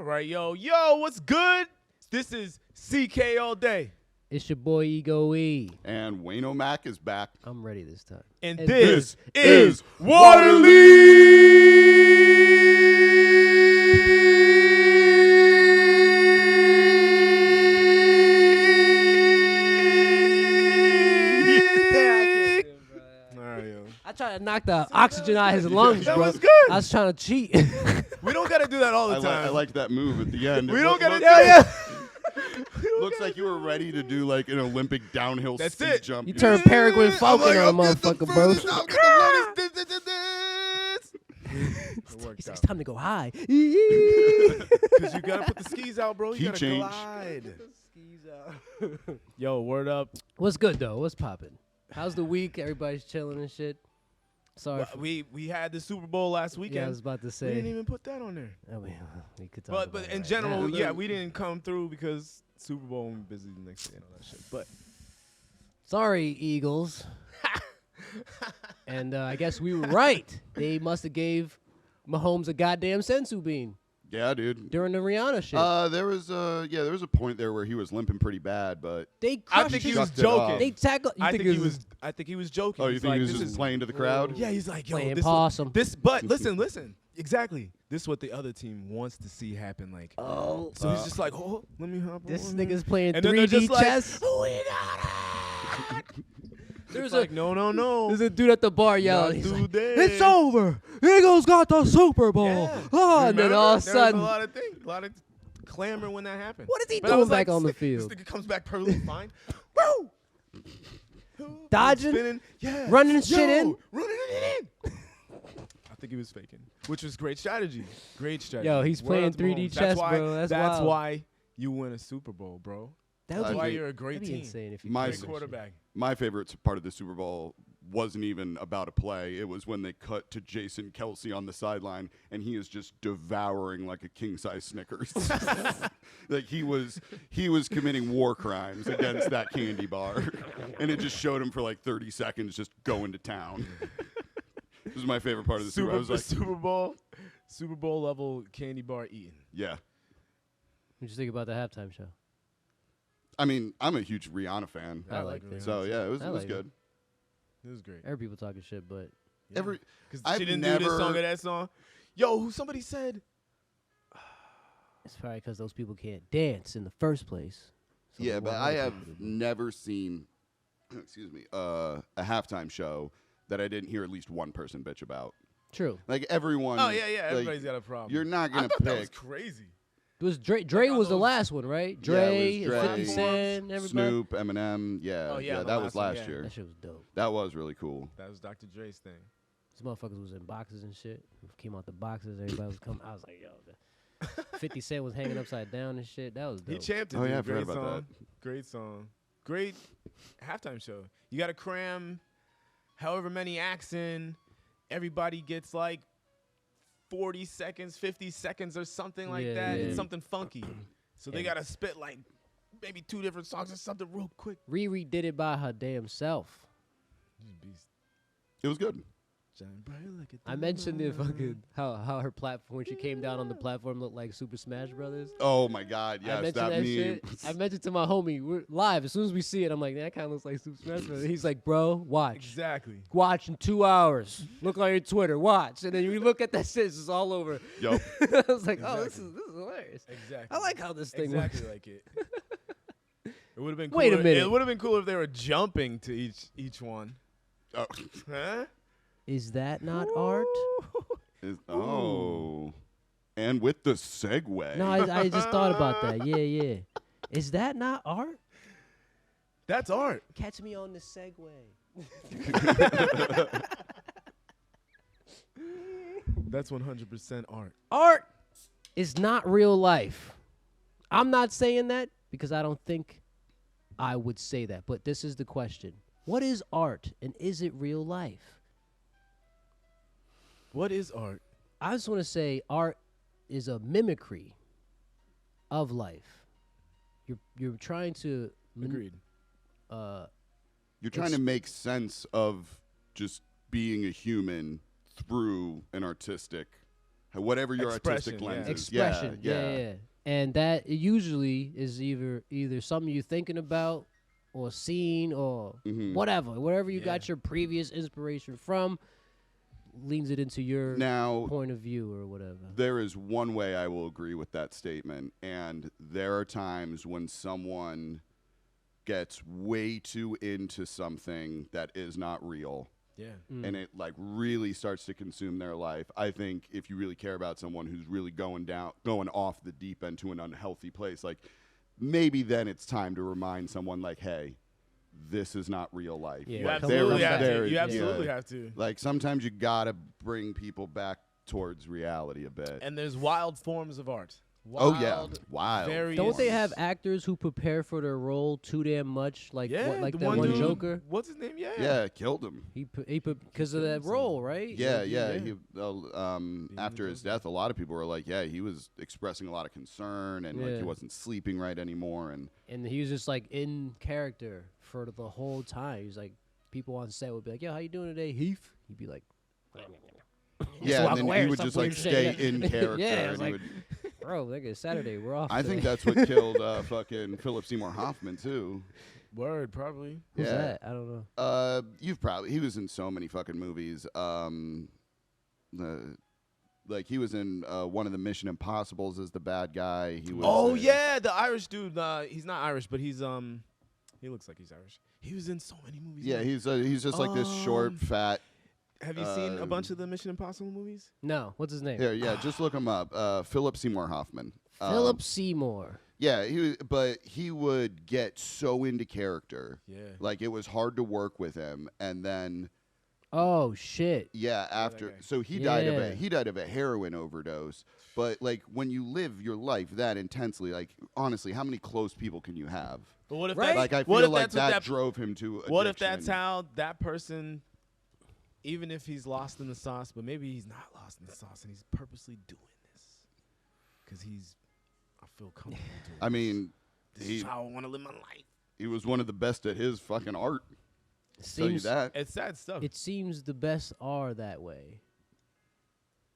right, yo, what's good? This is CK all day. It's your boy Ego E. And Wayne O'Mac is back. I'm ready this time. And And this is I tried to knock the oxygen out of his lungs, That bro. was good. I was trying to cheat. We don't got to do that all the time. I liked that move at the end. We don't got to do Looks it. Looks like you were ready to do like an Olympic downhill That's speed it. jump. You turned Peregrine Falcon on a I'll get the motherfucker, bro. furthest, I'll get the longest It worked It's out. time to go high. Because you got to put the skis out, bro. You Key got to change. glide. Yo, word up. What's good though? What's popping? How's the week? Everybody's chilling and shit. Sorry. Well, we had the Super Bowl last weekend. Yeah, I was about to We say. didn't even put that on there. I mean, we could talk about But it in right general, now. yeah, we didn't come through because Super Bowl and busy the next day and all that shit. But Sorry, Eagles. And I guess we were right. They must have gave Mahomes a goddamn sensu bean Yeah, dude. during the Rihanna shit. There was a point there where he was limping pretty bad, but They I crushed think he his- was Sucked it joking. up. They tackled. I think he was joking. oh, you He's think like, he was this just is- playing to the crowd? Yeah, he's like, yo, Playing this possum. But listen, exactly. This is what the other team wants to see happen. Like, Oh, so he's just like, oh, let me hop this on. nigga's playing And then they're 3D just like, chess. we got it. There's It's like, no. There's a dude at the bar Not yelling. He's like, today. it's over. Eagles got the Super Bowl. Yeah. Oh, and then Remember? all of a There was sudden, a lot of clamor when that happened. what is he But I doing was back like, on the this field? nigga comes back perfectly fine. Woo! Dodging? Spinning. Yeah. Running shit in? Running it in. I think he was faking, which was great strategy. Great strategy. Yo, he's Word playing up to 3D Mahomes. chess, That's why, bro. That's wild. why you win a Super Bowl, bro. That That's would why think- you're a great be team. insane if you My played Great that quarterback. My favorite part of the Super Bowl wasn't even about a play. It was when they cut to Jason Kelsey on the sideline, and he is just devouring like a king-size Snickers. Like he was committing war crimes against that candy bar, and it just showed him for like 30 seconds just going to town. This is my favorite part of the Super Bowl. I was like, Super Bowl level candy bar eating. yeah. What'd you think about the halftime show? I mean, I'm a huge Rihanna fan, I I like like this. so yeah, it was I like it. good. It was great. Every people talking shit, but Yeah. Every Because I've she didn't do this never- song or that song. Yo, who somebody said? it's probably because those people can't dance in the first place. So Yeah, they but want I other have people to do. never seen, excuse me, a halftime show that I didn't hear at least one person bitch about. True. Like everyone. Oh yeah, like, everybody's got a problem. You're not I gonna thought that was pick crazy. It was Dre. Dre all was the those- last one, right? Yeah, Dre, it was and 50 Dre, Cent, everybody. Snoop, Eminem. Yeah, Oh, yeah, the that was last one, last yeah. year. That shit was dope. That was really cool. That was Dr. Dre's thing. These motherfuckers was in boxes and shit. Came out the boxes. Everybody was coming. I was like, yo, the 50 Cent was hanging upside down and shit. That was dope. He champed it. Oh, dude. yeah, I Great forgot about song. Great song. Great halftime show. You got to cram however many acts in. Everybody gets like 40 seconds, 50 seconds or something like Yeah, that. yeah. It's something funky. So they And- got to spit like maybe 2 different songs or something real quick. Riri did it by her damn self. Beast. It was good. Shine bright like a I mentioned the diamond. fucking how her platform when she came down on the platform looked like Super Smash Brothers. Oh my God! I Yes, mentioned that that meme. shit. I mentioned to my homie, we're live. As soon as we see it, I'm like, that kind of looks like Super Smash Brothers. He's like, bro, watch. Exactly. Watch in 2 hours. Look on your Twitter. Watch. And then you look at that shit, it's just all over. Yup. I was like, oh, this Exactly. is hilarious. Exactly. I like how this thing exactly works. like it. It would have been. Cooler. Wait a minute. It would have been cool if they were jumping to each one. Oh. Huh? Is that not art? Oh. And with the segue. No, I just thought about that. Yeah, yeah. Is that not art? That's art. Catch me on the Segway. That's 100% art. Art is not real life. I'm not saying that because I don't think I would say that. But this is the question. What is art and is it real life? What is art? I just want to say art is a mimicry of life. You're trying to Agreed. You're trying to make sense of just being a human through an artistic whatever your artistic Expression, lens yeah. is. Expression. Yeah. And that usually is either something you're thinking about or seen or Mhm. whatever you Yeah. got your previous inspiration from, leans it into your Now, point of view or whatever. there is one way I will agree with that statement, and there are times when someone gets way too into something that is not real, Yeah. and it like really starts to consume their life. I think if you really care about someone who's really going off the deep end to an unhealthy place, like maybe then it's time to remind someone like, hey, this is not real life. Yeah, You Like, absolutely there- have to. there- You yeah. absolutely have to. Like sometimes you gotta bring people back towards reality a bit. And there's wild forms of art. Oh yeah, Wild, wild. very- Don't they Yes. have actors who prepare for their role too damn much? Like Yeah, like the that one dude, Joker. What's his name? Yeah. Yeah, killed him. He because of that himself. role, right? Yeah, yeah. yeah. He, after his Joker. death, a lot of people were like, "Yeah, he was expressing a lot of concern, and like Yeah. he wasn't sleeping right anymore." And And he was just like in character for the whole time. He's like, people on set would be like, "Yo, how you doing today, Heath?" He'd be like, yeah, walk and then away he or would some just like weird shit, stay yeah. in character. Yeah, I and was he like, would, "Bro, like it's Saturday, we're off." I think today." that's what killed fucking Philip Seymour Hoffman too. Word, probably. Who's yeah. that? I don't know. He was in so many fucking movies. Like he was in one of the Mission Impossibles as the bad guy. He was. Oh yeah, the Irish dude. He's not Irish, but he's he looks like he's Irish. He was in so many movies. Yeah, man. he's just like this short, fat. Have you seen a bunch of the Mission Impossible movies? No, what's his name? Here, yeah, just look him up. Philip Seymour Hoffman. Philip Seymour. Yeah, but he would get so into character. Yeah. Like it was hard to work with him, and then Oh shit. yeah, after guy. so he Yeah. died of a heroin overdose. But like when you live your life that intensely, like honestly, how many close people can you have? But what if Right? that's, Like I what feel if like that's what that drove him to addiction. What if that's how that person, even if he's lost in the sauce, but maybe he's not lost in the sauce and he's purposely doing this because I feel comfortable doing I mean, this. This he is how I want to live my life. he was one of the best at his fucking art. Tell you Seems that. It's sad stuff. it seems the best are that way.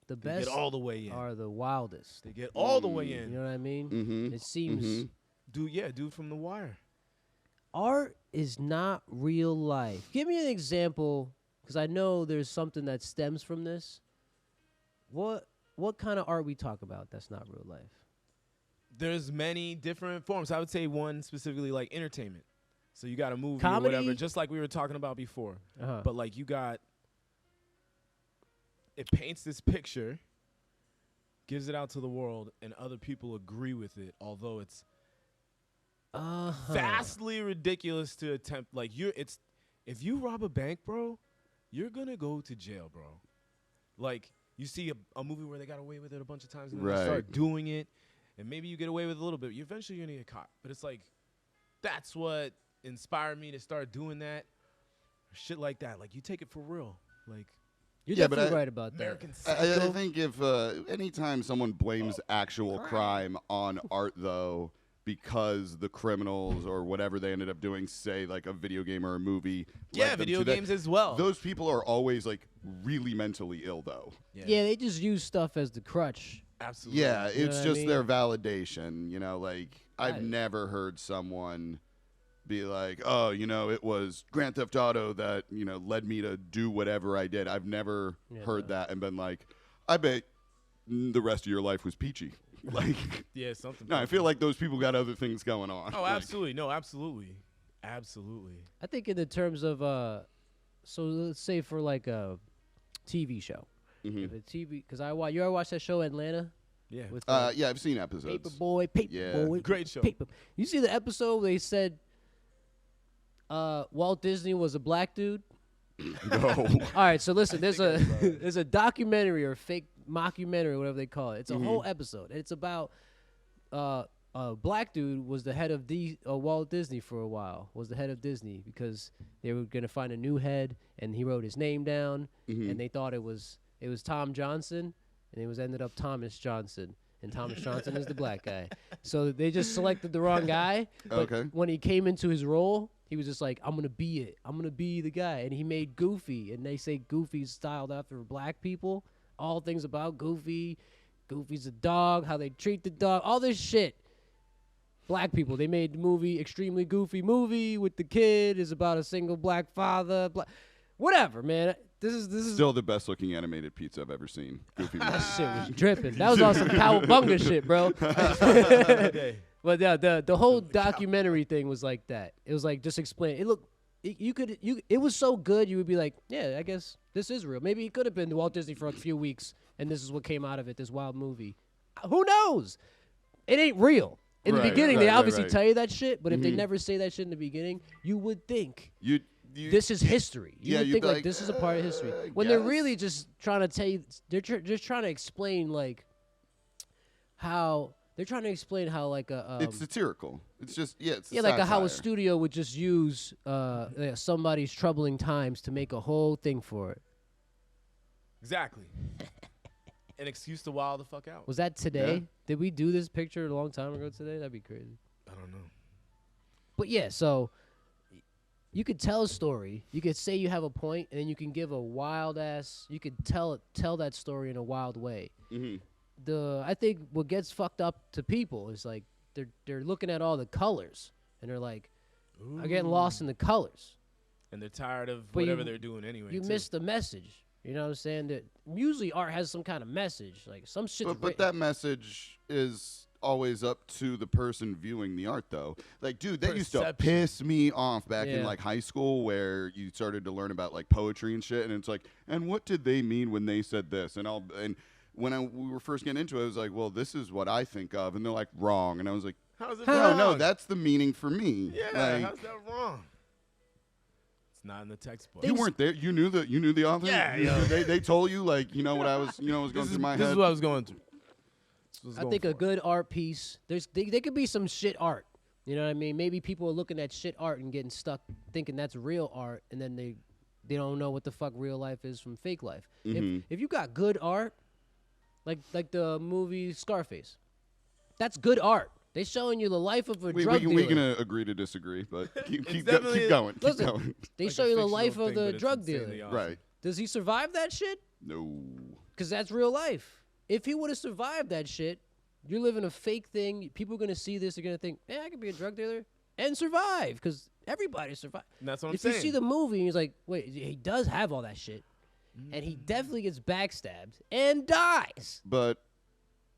The They best get all the way in. are the wildest. They get all the way You in. know what I mean? Mm-hmm. It seems Dude from The Wire. art is not real life. Give me an example, because I know there's something that stems from this. What kind of art we talk about that's not real life? There's many different forms. I would say one specifically like entertainment. So you got a movie Comedy? or whatever, just like we were talking about before. Uh-huh. But like it paints this picture, gives it out to the world, and other people agree with it, although it's vastly ridiculous to attempt. Like if you rob a bank, bro, you're gonna go to jail, bro. Like you see a movie where they got away with it a bunch of times, and then they start Right. doing it, and maybe you get away with it a little bit. You eventually you're gonna get caught. But it's like that's what inspired me to start doing that, shit like that. Like you take it for real, like You're Yeah, but definitely I- right about that. American I Psycho. think if anytime someone blames actual crime on art, though, because the criminals or whatever they ended up doing, say like a video game or a movie, Yeah, led them video to that, games as well. Those people are always like really mentally ill, though. Yeah, they just use stuff as the crutch. absolutely. Yeah, You know it's what I just mean? their validation. You know, like I've Right. never heard someone be like, "Oh, it was Grand Theft Auto that led me to do whatever I did." I've never Yeah, heard no. that and been like, "I bet the rest of your life was peachy." Like, Yeah, something. no, I feel like those people got other things going on. Oh, Like, absolutely. No, absolutely. Absolutely. I think in the terms of so let's say for like a TV show, mhm. if a TV, because you ever watch that show Atlanta Yeah. with Yeah, I've seen episodes. Paperboy, Yeah. Paperboy, Great show. Paper. You see the episode where they said Walt Disney was a black dude? No. All right, so listen, there's a think I saw it. there's a documentary or fake mockumentary, whatever they call it. It's a Mm-hmm. whole episode. It's about a black dude was the head of Walt Disney for a while. Was the head of Disney because they were gonna find a new head, and he wrote his name down, Mhm. and they thought it was Tom Johnson, and it was ended up Thomas Johnson. And Thomas Johnson is the black guy. So they just selected the wrong guy. But Okay. when he came into his role, he was just like, I'm going to be it. I'm going to be the guy. And he made Goofy. And they say Goofy's styled after black people. All things about Goofy. Goofy's a dog, how they treat the dog, all this shit. Black people, they made the movie, extremely goofy movie with the kid, is about a single black father. Whatever, man. This is Still the best looking animated pizza I've ever seen. Goofy that movie. shit was dripping. That was on some cowabunga shit, bro. But yeah, the whole documentary thing was like that. It was like just explain. It was so good you would be like, yeah, I guess this is real. Maybe it could have been Walt Disney for a few weeks, and this is what came out of it. This wild movie. Who knows? It ain't real. In the beginning, they obviously tell you that shit, but if they never say that shit in the beginning, you would think this is history. You would think like this is a part of history. When they're really just trying to tell you, they're just trying to explain like how they're trying to explain how like a it's satirical. It's just it's like how a satire. studio would just use somebody's troubling times to make a whole thing for it. Exactly. An excuse to wild the fuck out. Was that today? Yeah. Did we do this picture a long time ago today? That'd be crazy. I don't know. But yeah, so you could tell a story. You could say you have a point, and then you can give a wild ass. You could tell that story in a wild way. I think what gets fucked up to people is like they're looking at all the colors, and they're like, are getting lost in the colors. And they're tired of But whatever they're doing anyway. You miss the message. You know what I'm saying? That usually art has some kind of message, like some shit. But that message is always up to the person viewing the art, though. Like, dude, that used to Perception. piss me off back in Yeah. like high school, where you started to learn about like poetry and shit, and it's like, and what did they mean when they said this? And when we were first getting into it, I was like, well, this is what I think of, and they're like, wrong, and I was like, How's it no, wrong? no, that's the meaning for me. Yeah, Like, how's that wrong? It's not in the textbook. you weren't there. You knew the author. Yeah, You- yo. they told you like what I was was going through my This head. is what I was going through. This was I going think for. a good art piece. There could be some shit art. You know what I mean? Maybe people are looking at shit art and getting stuck thinking that's real art, and then they don't know what the fuck real life is from fake life. If you got good art, like the movie Scarface, that's good art. They showing you the life of a drug dealer. We're gonna agree to disagree, but keep definitely going. Keep Listen, going. They Like show a you the fictional life of thing, the but it's drug insanely dealer. awesome. Right. Does he survive that shit? No. Because that's real life. If he would have survived that shit, you're living a fake thing. People are going to see this. They're going to think, yeah, I could be a drug dealer and survive. Because everybody survives. And that's what I'm If saying. you see the movie and he's like, wait, he does have all that shit. And he definitely gets backstabbed and dies. But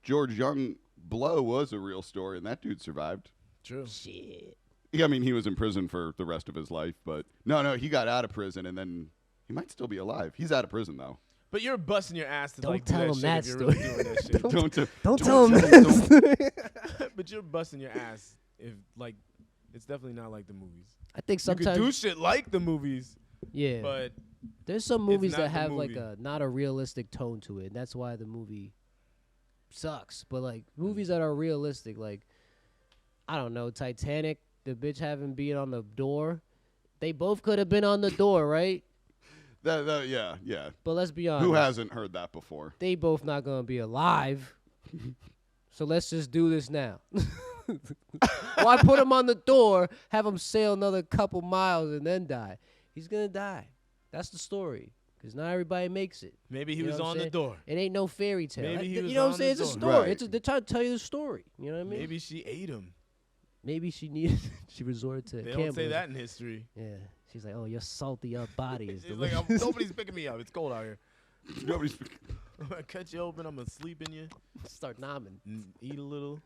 George Young Blow was a real story, and that dude survived. True. Shit. Yeah, I mean, he was in prison for the rest of his life, but no, he got out of prison, and then he might still be alive. He's out of prison though. But you're busting your ass to Don't like do tell that him shit that if you're really doing that shit. Don't tell him that. But you're busting your ass if like it's definitely not like the movies. I think You could sometimes, do shit like the movies, yeah. but There's some movies not that the have like movie. a not a realistic tone to it. And that's why the movie sucks. But like movies that are realistic, like I don't know, Titanic, the bitch having been on the door. They both could have been on the door, right? Yeah. But let's be honest. Who hasn't heard that before? They both not gonna be alive. So let's just do this now. Why put him on the door, have him sail another couple miles and then die? He's gonna die. That's the story. Because not everybody makes it. maybe he You know was what I'm on the saying? door. It ain't no fairy tale. Maybe he You was know what I'm on saying? the It's a door. story. Right. They're trying to tell you the story. You know what I mean? Maybe she ate him. Maybe she needed. She resorted to. They don't say cannibalism. that in history. Yeah. She's like, oh, your salty up body is She's like, delicious. nobody's picking me up. It's cold out here. Nobody's. I'm gonna cut you open. I'm gonna sleep in you. Start nomming. Eat a little.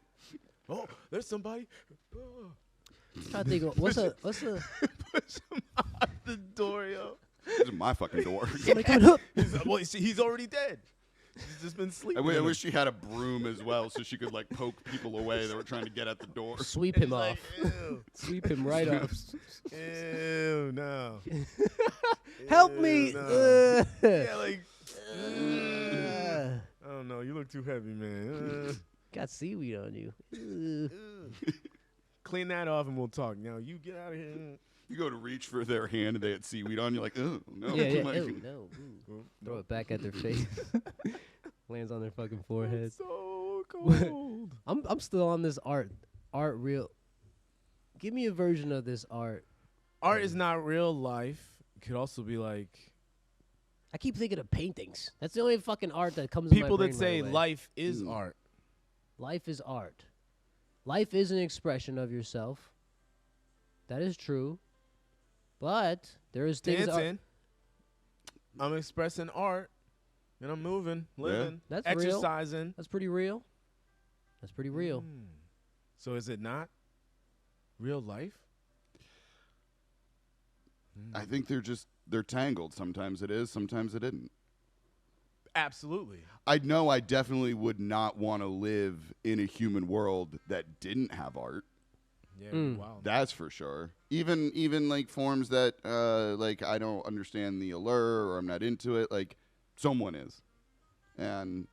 Oh, there's somebody. Oh. Trying to think. What's a Push him out the door, yo. This is my fucking door. somebody coming up? Well, he's already dead. He's just been I sleeping. wi- I in wish she had a broom as well, so she could like poke people away that were trying to get at the door. Sweep him. him He's like, off. Ew, Sweep him right off. ew, no. Help Ew, me. no. Uh, Yeah, like. I don't know. You look too heavy, man. got seaweed on you. Ugh. Clean that off and we'll talk. Now you get out of here. You go to reach for their hand and they had seaweed on. You're like, oh no. Yeah, yeah. Like, Ew, no. Ooh. Throw it back at their face. Lands on their fucking forehead. So cold. I'm still on this art real. Give me a version of this art. Art is not real life. It could also be like I keep thinking of paintings. That's the only fucking art that comes. People in my that brain say right away. life is art. Life is art. Life is an expression of yourself. That is true. But there is things. Dancing. I'm expressing art, and I'm moving, living, That's real. exercising. That's pretty real. That's pretty real. So is it not real life? I think they're tangled. Sometimes it is, sometimes it isn't. Absolutely. I know I definitely would not want to live in a human world that didn't have art. Yeah, wow. That's for sure. Even like forms that like I don't understand the allure or I'm not into it. Like someone is, and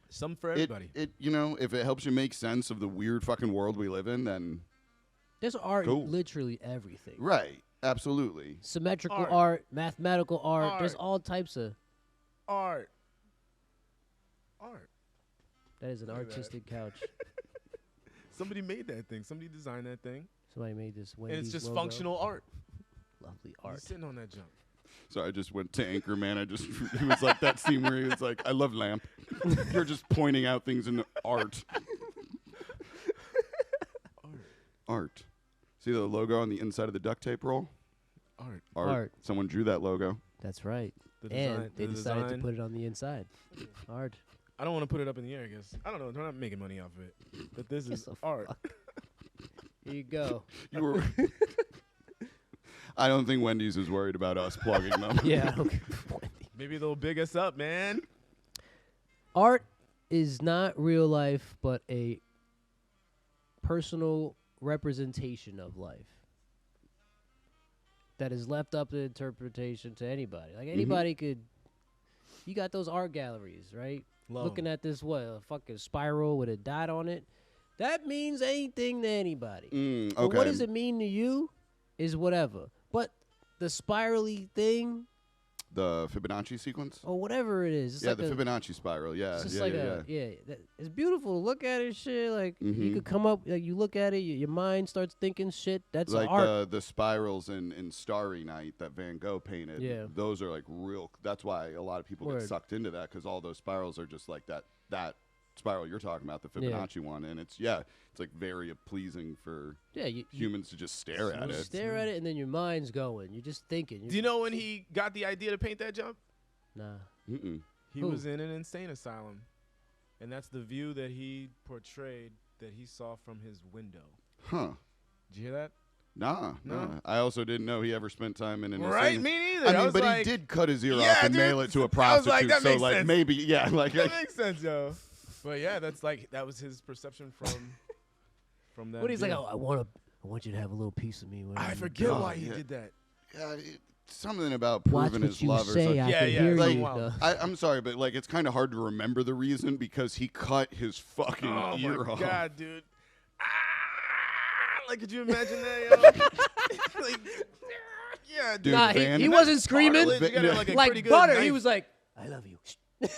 Some for everybody. It you know, if it helps you make sense of the weird fucking world we live in, then There's art Cool. in literally everything. right, absolutely. Symmetrical Art. art, mathematical art. There's Art. all types of. Art. That is an Look at that. artistic couch. Somebody made that thing. Somebody designed that thing. Somebody made this. And it's Wendy's just logo. functional art. Lovely He's art. sitting on that jump. So I just went to Anchorman. He was like that scene where he was like, "I love lamp." You're just pointing out things in art. Art. See the logo on the inside of the duct tape roll? Art. Art. Someone drew that logo. That's right. The design. And they the decided design. to put it on the inside. Art. I don't want to put it up in the air, I guess. I don't know. They're not making money off of it. But this is Get the art. Here you go. You were. I don't think Wendy's is worried about us plugging them. Yeah. I don't give a Wendy. Maybe they'll big us up, man. Art is not real life, but a personal representation of life that is left up to interpretation to anybody. Like anybody could. You got those art galleries, right? Love Looking 'em. at this a fucking spiral with a dot on it. That means anything to anybody. Okay. But what does it mean to you is whatever. But the spirally thing The Fibonacci sequence? or whatever it is, it's Yeah, like the a, Fibonacci spiral. Yeah, it's just yeah, like yeah. it's beautiful to look at it. Shit, like you Mhm. could come up, like you look at it, your mind starts thinking shit. That's Like art. the spirals in Starry Night that Van Gogh painted. Yeah. Those are like real. That's why a lot of people Word. get sucked into that because all those spirals are just like that spiral you're talking about, the Yeah. Fibonacci one, and it's like very pleasing for Yeah, you humans to just stare at you it. stare at it, and then your mind's going. You're just thinking. Do you know when he got the idea to paint that jump? Nah. Mm-mm. He Who? was in an insane asylum. And that's the view that he portrayed that he saw from his window. Huh? Did you hear that? Nah. No? I also didn't know he ever spent time in an Right? insane- Me neither. I mean, was but like, he did cut his ear Yeah, off and dude. mail it to a I was prostitute. like, that so makes like sense. maybe like That makes sense, yo. But yeah, that was his perception from that. What he's like, view. oh, I want you to have a little piece of me. when I I'm forget gone." why he yeah. did that. yeah, something about Watch proving what his you love or say. something. I Yeah, can yeah, hear like, you. wow. No. I'm sorry, but like it's kind of hard to remember the reason because he cut his fucking Oh ear my off. god, dude! Like, could you imagine that, yo? Like, yeah, dude. Dude, Nah, Van- he wasn't screaming Cartilage, you gotta have, like, a like pretty good butter. knife. He was like, I love you.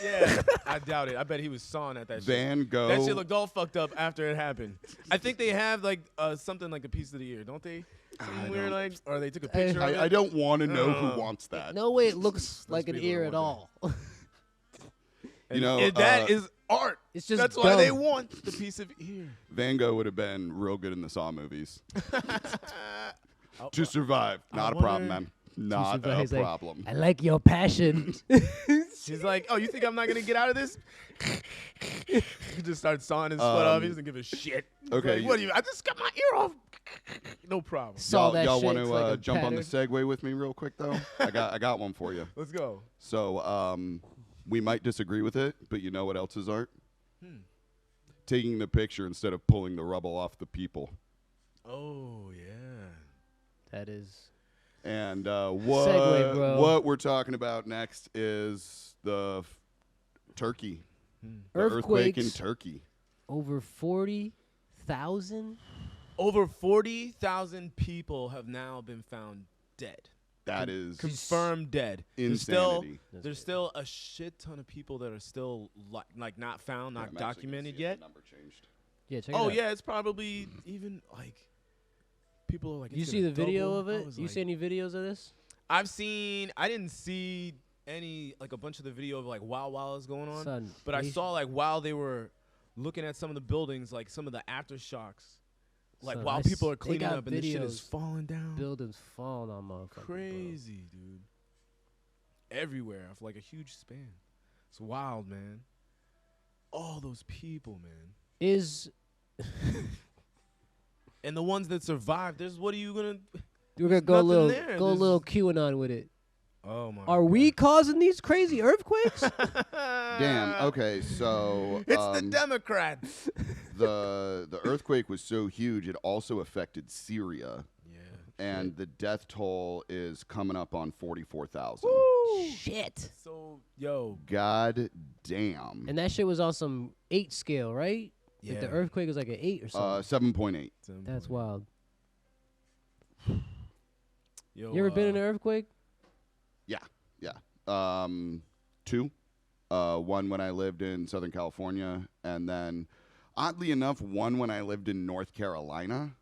Yeah, I doubt it. I bet he was sawing at that shit. Van Gogh. That shit looked all fucked up after it happened. I think they have like something like a piece of the ear, don't they? Something weird, like, or they took a picture of it. I don't want to know Oh. who wants that. No way it looks like an people ear that at want all. And You know, that is art. It's just That's why they dumb. want the piece of ear. Van Gogh would have been real good in the Saw movies to survive. I Not a problem, wonder- man. Not survive. a He's like, problem. I like your passion. She's like, oh, you think I'm not gonna get out of this? He just starts sawing his foot off. He doesn't give a shit. He's okay, like, what do you? I just got my ear off. No problem. Saw that y'all shit. want It's to like a jump on the pattern. segue with me real quick though? I got one for you. Let's go. So we might disagree with it, but you know what else is art? Taking the picture instead of pulling the rubble off the people. Oh yeah. That is. And Segue, bro. what we're talking about next is the Turkey. The earthquake in Earthquakes. Turkey. Over 40,000? Over 40,000 people have now been found dead. That is Confirmed dead. insanity. There's still a shit ton of people that are still like not found, not I'm actually gonna documented see if yet. the number changed. Yeah, check it Oh out. yeah, it's probably even like people are like. You it's see the gonna video double. of I it? was You like- see any videos of this? I didn't see like a bunch of the video of like while it's going on. Son, But I they- saw like while they were looking at some of the buildings, like some of the aftershocks, like Son, while I people s- are they cleaning got up and the shit is videos falling down. buildings falling on motherfuckers. bro. Crazy, dude. Everywhere of like a huge span. It's wild, man. All those people, man. Is And the ones that survived, what are you gonna? we're gonna go a nothing little there. go a There's- little QAnon with it. Oh my. Are we causing these crazy earthquakes? Damn. Okay, so It's the Democrats. the earthquake was so huge it also affected Syria, Yeah. and the death toll is coming up on 44,000. Shit. So yo. God damn. And that shit was on some 8 scale, right? Yeah. Like the earthquake was like an 8 or something. 7.8. That's wild. Yo, You ever been in an earthquake? Yeah. 2. One when I lived in Southern California, and then oddly enough, one when I lived in North Carolina.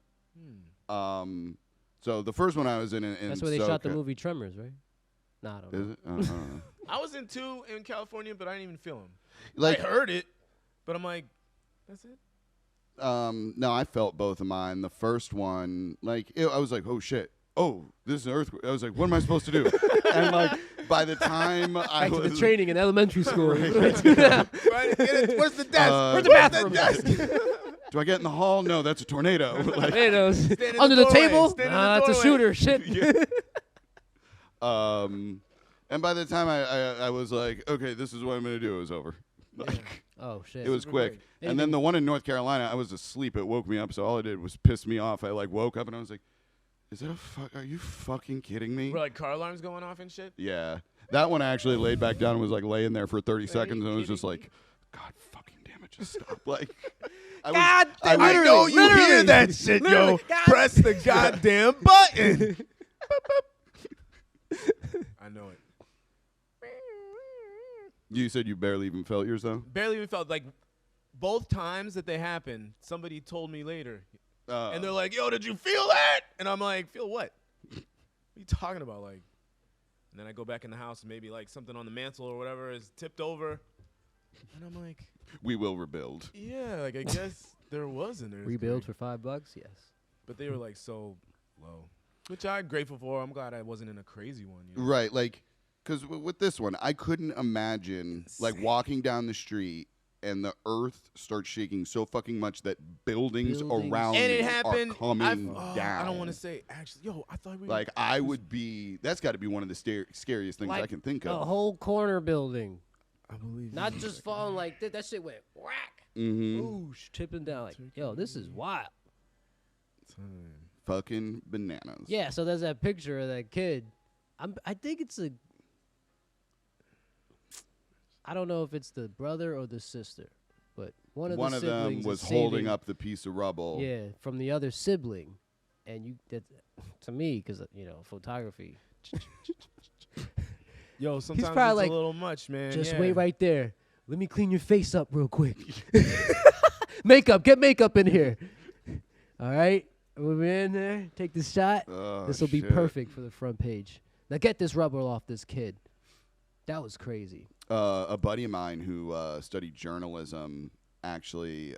So the first one I was in That's where they shot the SoCal. movie Tremors, right? Nah, I don't know. Is it? I don't know. I was in 2 in California, but I didn't even feel them. Like, I heard it, but I'm like, that's it. no, I felt both of mine. The first one, like, I was like, oh shit. Oh, this is an earthquake. I was like, what am I supposed to do? And like, by the time I Back to was the training in elementary school. Right, where's the desk? Where's the bathroom? do I get in the hall? No, that's a tornado. Like, Tomatoes. in Under the the doorway, table? stand in the Nah, it's a doorway. shooter. Shit. and by the time I was like, okay, this is what I'm gonna do, it was over. Like, Oh, shit. it was Super quick. great. And then the one in North Carolina, I was asleep. It woke me up, so all it did was piss me off. I like woke up and I was like, is that a fuck? Are you fucking kidding me? Were like car alarms going off and shit? Yeah. That one I actually laid back down and was like laying there for 30 seconds and it was just kidding like, God fucking damn it, just stop. Like, I God was, I damn was- it. I know you Literally. hear that shit, yo. Literally. God. Press the goddamn button. I know it. You said you barely even felt yours though? Barely even felt like both times that they happened, somebody told me later. And they're like, yo, did you feel that? And I'm like, feel what? What are you talking about? Like, and then I go back in the house and maybe like something on the mantle or whatever is tipped over. And I'm like, we will rebuild. yeah, like I guess there was an earthquake. Rebuild for $5? Yes. But they were like so low, which I'm grateful for. I'm glad I wasn't in a crazy one. You know? Right, like, because with this one, I couldn't imagine like walking down the street and the earth starts shaking so fucking much that buildings Buildings. around And it me happened. are coming down. I don't want to say actually. Yo, I thought we Like, I would be. That's got to be one of the scariest things I Like can think a of. whole corner building. I believe Not you. just falling like that. That shit went whack. Mm-hmm. Oosh, tipping down. Like, yo, this is wild. Fucking bananas. Yeah, so there's that picture of that kid. I think it's a. I don't know if it's the brother or the sister, but one of One the of them siblings was is holding saving- up the piece of rubble. Yeah, from the other sibling, and you that to me because photography. Yo, sometimes probably it's like, a little much, man. Just yeah. wait right there. Let me clean your face up real quick. Makeup, get makeup in here. All right, we're in there. Take this shot. Oh, This will be shit. perfect for the front page. Now get this rubber off this kid. That was crazy. A buddy of mine who studied journalism actually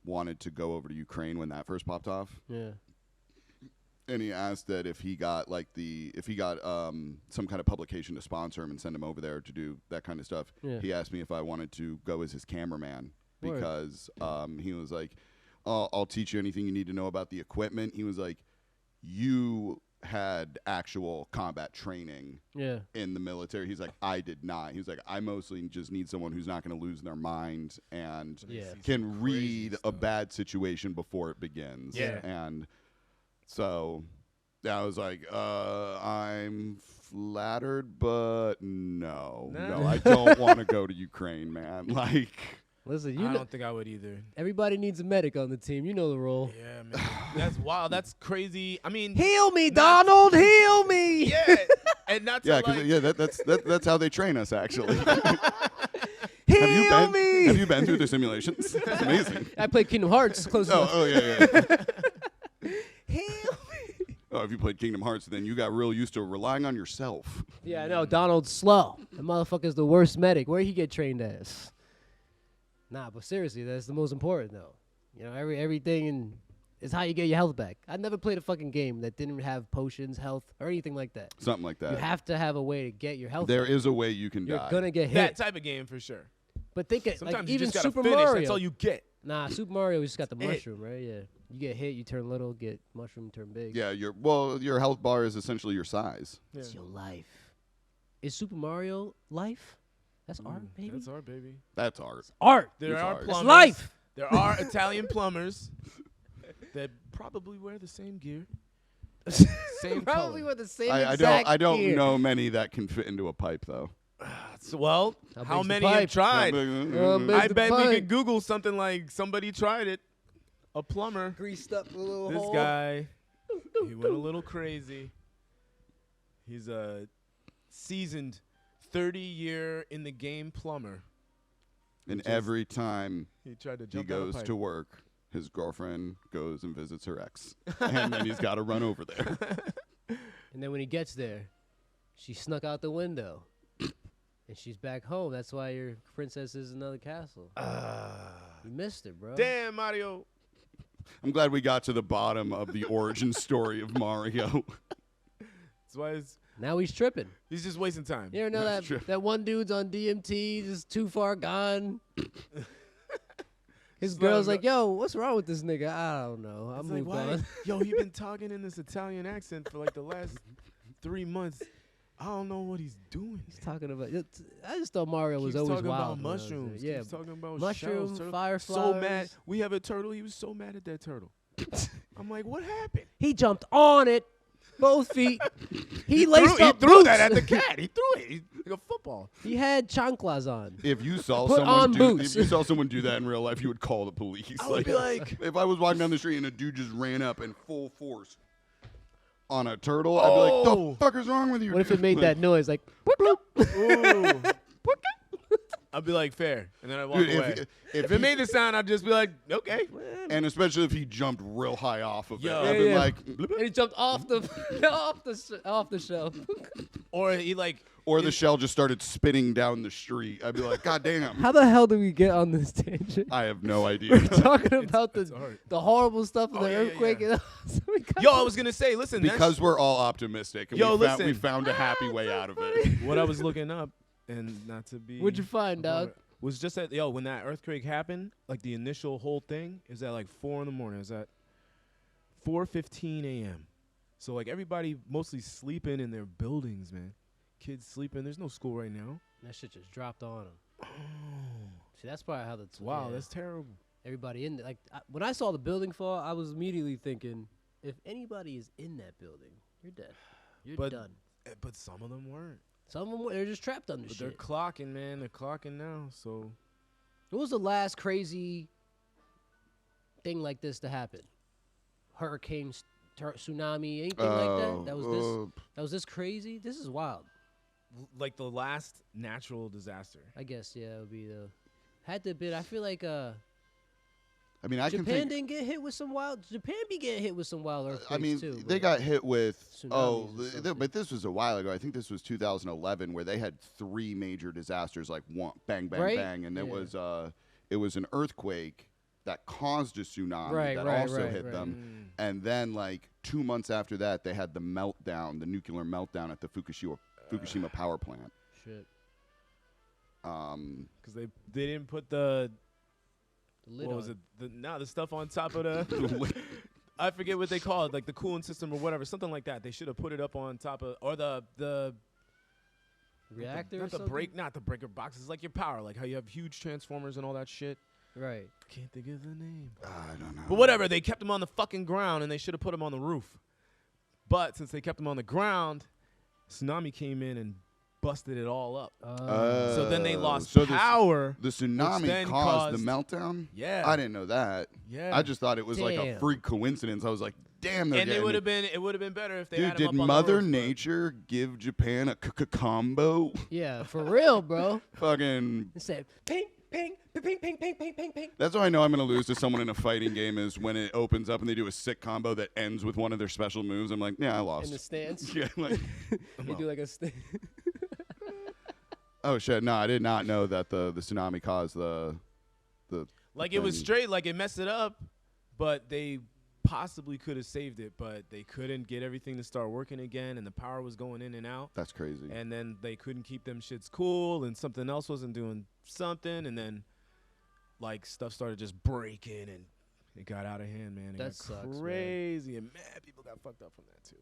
wanted to go over to Ukraine when that first popped off, Yeah. and he asked that if he got some kind of publication to sponsor him and send him over there to do that kind of stuff. Yeah. He asked me if I wanted to go as his cameraman Word. because he was like, I'll teach you anything you need to know about the equipment. He was like, you had actual combat training Yeah. in the military. He's like, I did not. He was like, I mostly just need someone who's not going to lose their mind and Yeah. can read crazy a stuff. bad situation before it begins. Yeah. And so I was like, I'm flattered, but no, Nah. I don't want to go to Ukraine, man. Like, Listen, I don't think I would either. everybody needs a medic on the team. You know the role. Yeah, man. That's wild. That's crazy. I mean, Heal me, Not- Donald. Heal me. yeah, and not to yeah, like, because that's how they train us, actually. Heal me. Have you been through the simulations? It's amazing. I played Kingdom Hearts. Close enough. Oh yeah. Heal me. Oh, if you played Kingdom Hearts, then you got real used to relying on yourself. Yeah, I know. Donald's slow. That motherfucker's the worst medic. Where he get trained as? Nah, but seriously, that's the most important though. You know, everything is how you get your health back. I never played a fucking game that didn't have potions, health, or anything like that. Something like that. You have to have a way to get your health There back. is a way you can You're die. gonna get hit. That type of game for sure. But think it, Sometimes like you even just gotta Super finish. Mario. That's all you get. Nah, Super Mario just got the That's it. mushroom, right? Yeah. You get hit, you turn little, get mushroom, turn big. Yeah, your health bar is essentially your size. Yeah. It's your life. Is Super Mario life? That's art, baby. That's art, baby. That's art. Art. There It's are art. It's plumbers. life. There are Italian plumbers that probably wear the same gear, same Probably color. with the same I exact don't gear. know many that can fit into a pipe though. So, well, How how big's the many have pipe? tried? big- I the bet we pipe. could Google something like somebody tried it. A plumber. Greased up a little This hole. guy, he went a little crazy. He's a seasoned 30-year in the game plumber. And Just- every time He tried to he jump down a goes pipe. to work, his girlfriend goes and visits her ex, and then he's got to run over there. And then when he gets there, she snuck out the window. And she's back home. That's why your princess is another castle. You missed it, bro. Damn, Mario. I'm glad we got to the bottom of the origin story of Mario. That's why Now he's tripping. he's just wasting time. You ever know That's true. that one dude's on DMT, just too far gone? His Just let girl's him like, yo, what's wrong with this nigga? I don't know. I'm It's like, moved why? on. Yo, he been talking in this Italian accent for like the last 3 months. I don't know what he's doing. He's talking about. I just thought Mario was Keeps always talking wild. about when I was there. mushrooms. Yeah. Keeps talking about Mushroom, shells, turtle. fireflies. So mad. We have a turtle. He was so mad at that turtle. I'm like, what happened? He jumped on it, both feet. He laced up threw boots. that at the cat. He threw it. He's like a football. He had chanclas on. If you saw Put someone on do, boots. if you saw someone do that in real life, you would call the police. I would be like, if I was walking down the street and a dude just ran up in full force on a turtle, I'd be like, Oh. "The fuck is wrong with you?" What if it dude?" made Like, that noise like? Bloop, bloop. ooh. I'd be like, fair. And then I'd walk Dude, away. if If he- it made the sound, I'd just be like, okay. and especially if he jumped real high off of Yo. it, I'd be Yeah, yeah. like, "Bloop." And he jumped off the off the shelf. Or he like, or the shell just started spinning down the street. I'd be like, "God damn!" How the hell did we get on this tangent? I have no We're idea. talking about it's art. the horrible stuff of Oh, the yeah, yeah, earthquake. yeah. And so we got yo, I was going to say, listen, Because we're all optimistic, and Yo, we listen. found a happy way out of it. what I was looking up, and not to be. What'd you find, dog? Was just that, when that earthquake happened, like the initial whole thing is at like 4 in the morning. Is at 4:15 a.m. So like everybody mostly sleeping in their buildings, man. Kids sleeping. There's no school right now. That shit just dropped on him. Oh, See, that's probably how the wow, yeah, that's terrible. everybody in there. Like when I saw the building fall, I was immediately thinking, if anybody is in that building, you're dead. You're But- done. But some of them weren't. Some of them they're just trapped under But they're shit. clocking, man. They're clocking now. So What was the last crazy thing like this to happen? Hurricanes, tsunami, anything like that? That was this. That was this crazy. This is wild. like the last natural disaster. I guess yeah, it would be the had to be. I feel like I mean, I can Japan think. didn't get hit with some wild. Japan be getting hit with some wild earthquakes I mean, too. they but- got hit with. Tsunamis or something. But this was a while ago. I think this was 2011, where they had 3 major disasters, like one bang, bang, Right? bang, and Yeah. it was an earthquake that caused a tsunami Right, that right, also right, hit right. them, and then like 2 months after that, they had the meltdown, the nuclear meltdown at the Fukushima power plant. shit. Because they didn't put the The lid what on was it? The stuff on top of the. I forget what they call it, like the cooling system or whatever, something like that. They should have put it up on top of, or the reactor. or not the something? not the breaker boxes, like your power, like how you have huge transformers and all that shit. Right. Can't think of the name. I don't know. But whatever, they kept them on the fucking ground, and they should have put them on the roof. But since they kept them on the ground, tsunami came in and busted it all up. So then they lost so power. The tsunami then caused the caused- meltdown. Yeah. I didn't know that. Yeah. I just thought it was like a Damn. freak coincidence. I was like, damn, they're And it getting would have been better if they Dude, had 'em did up on Mother the roof, but- Nature give Japan a combo? Yeah, for real, bro. Fucking It said pink ping, ping, ping, ping, ping, ping, ping. That's how I know I'm going to lose to someone in a fighting game is when it opens up and they do a sick combo that ends with one of their special moves. I'm like, yeah, I In the lost. stance. Yeah, like, They do like a oh shit, no, I did not know that the tsunami caused the Like it was thing. straight, like it messed it up, but they possibly could have saved it, but they couldn't get everything to start working again, and the power was going in and out. That's crazy. And then they couldn't keep them shits cool, and something else wasn't doing something, and then like stuff started just breaking, and it got out of hand, man. It That got sucks, man. crazy, and mad people got fucked up from that too.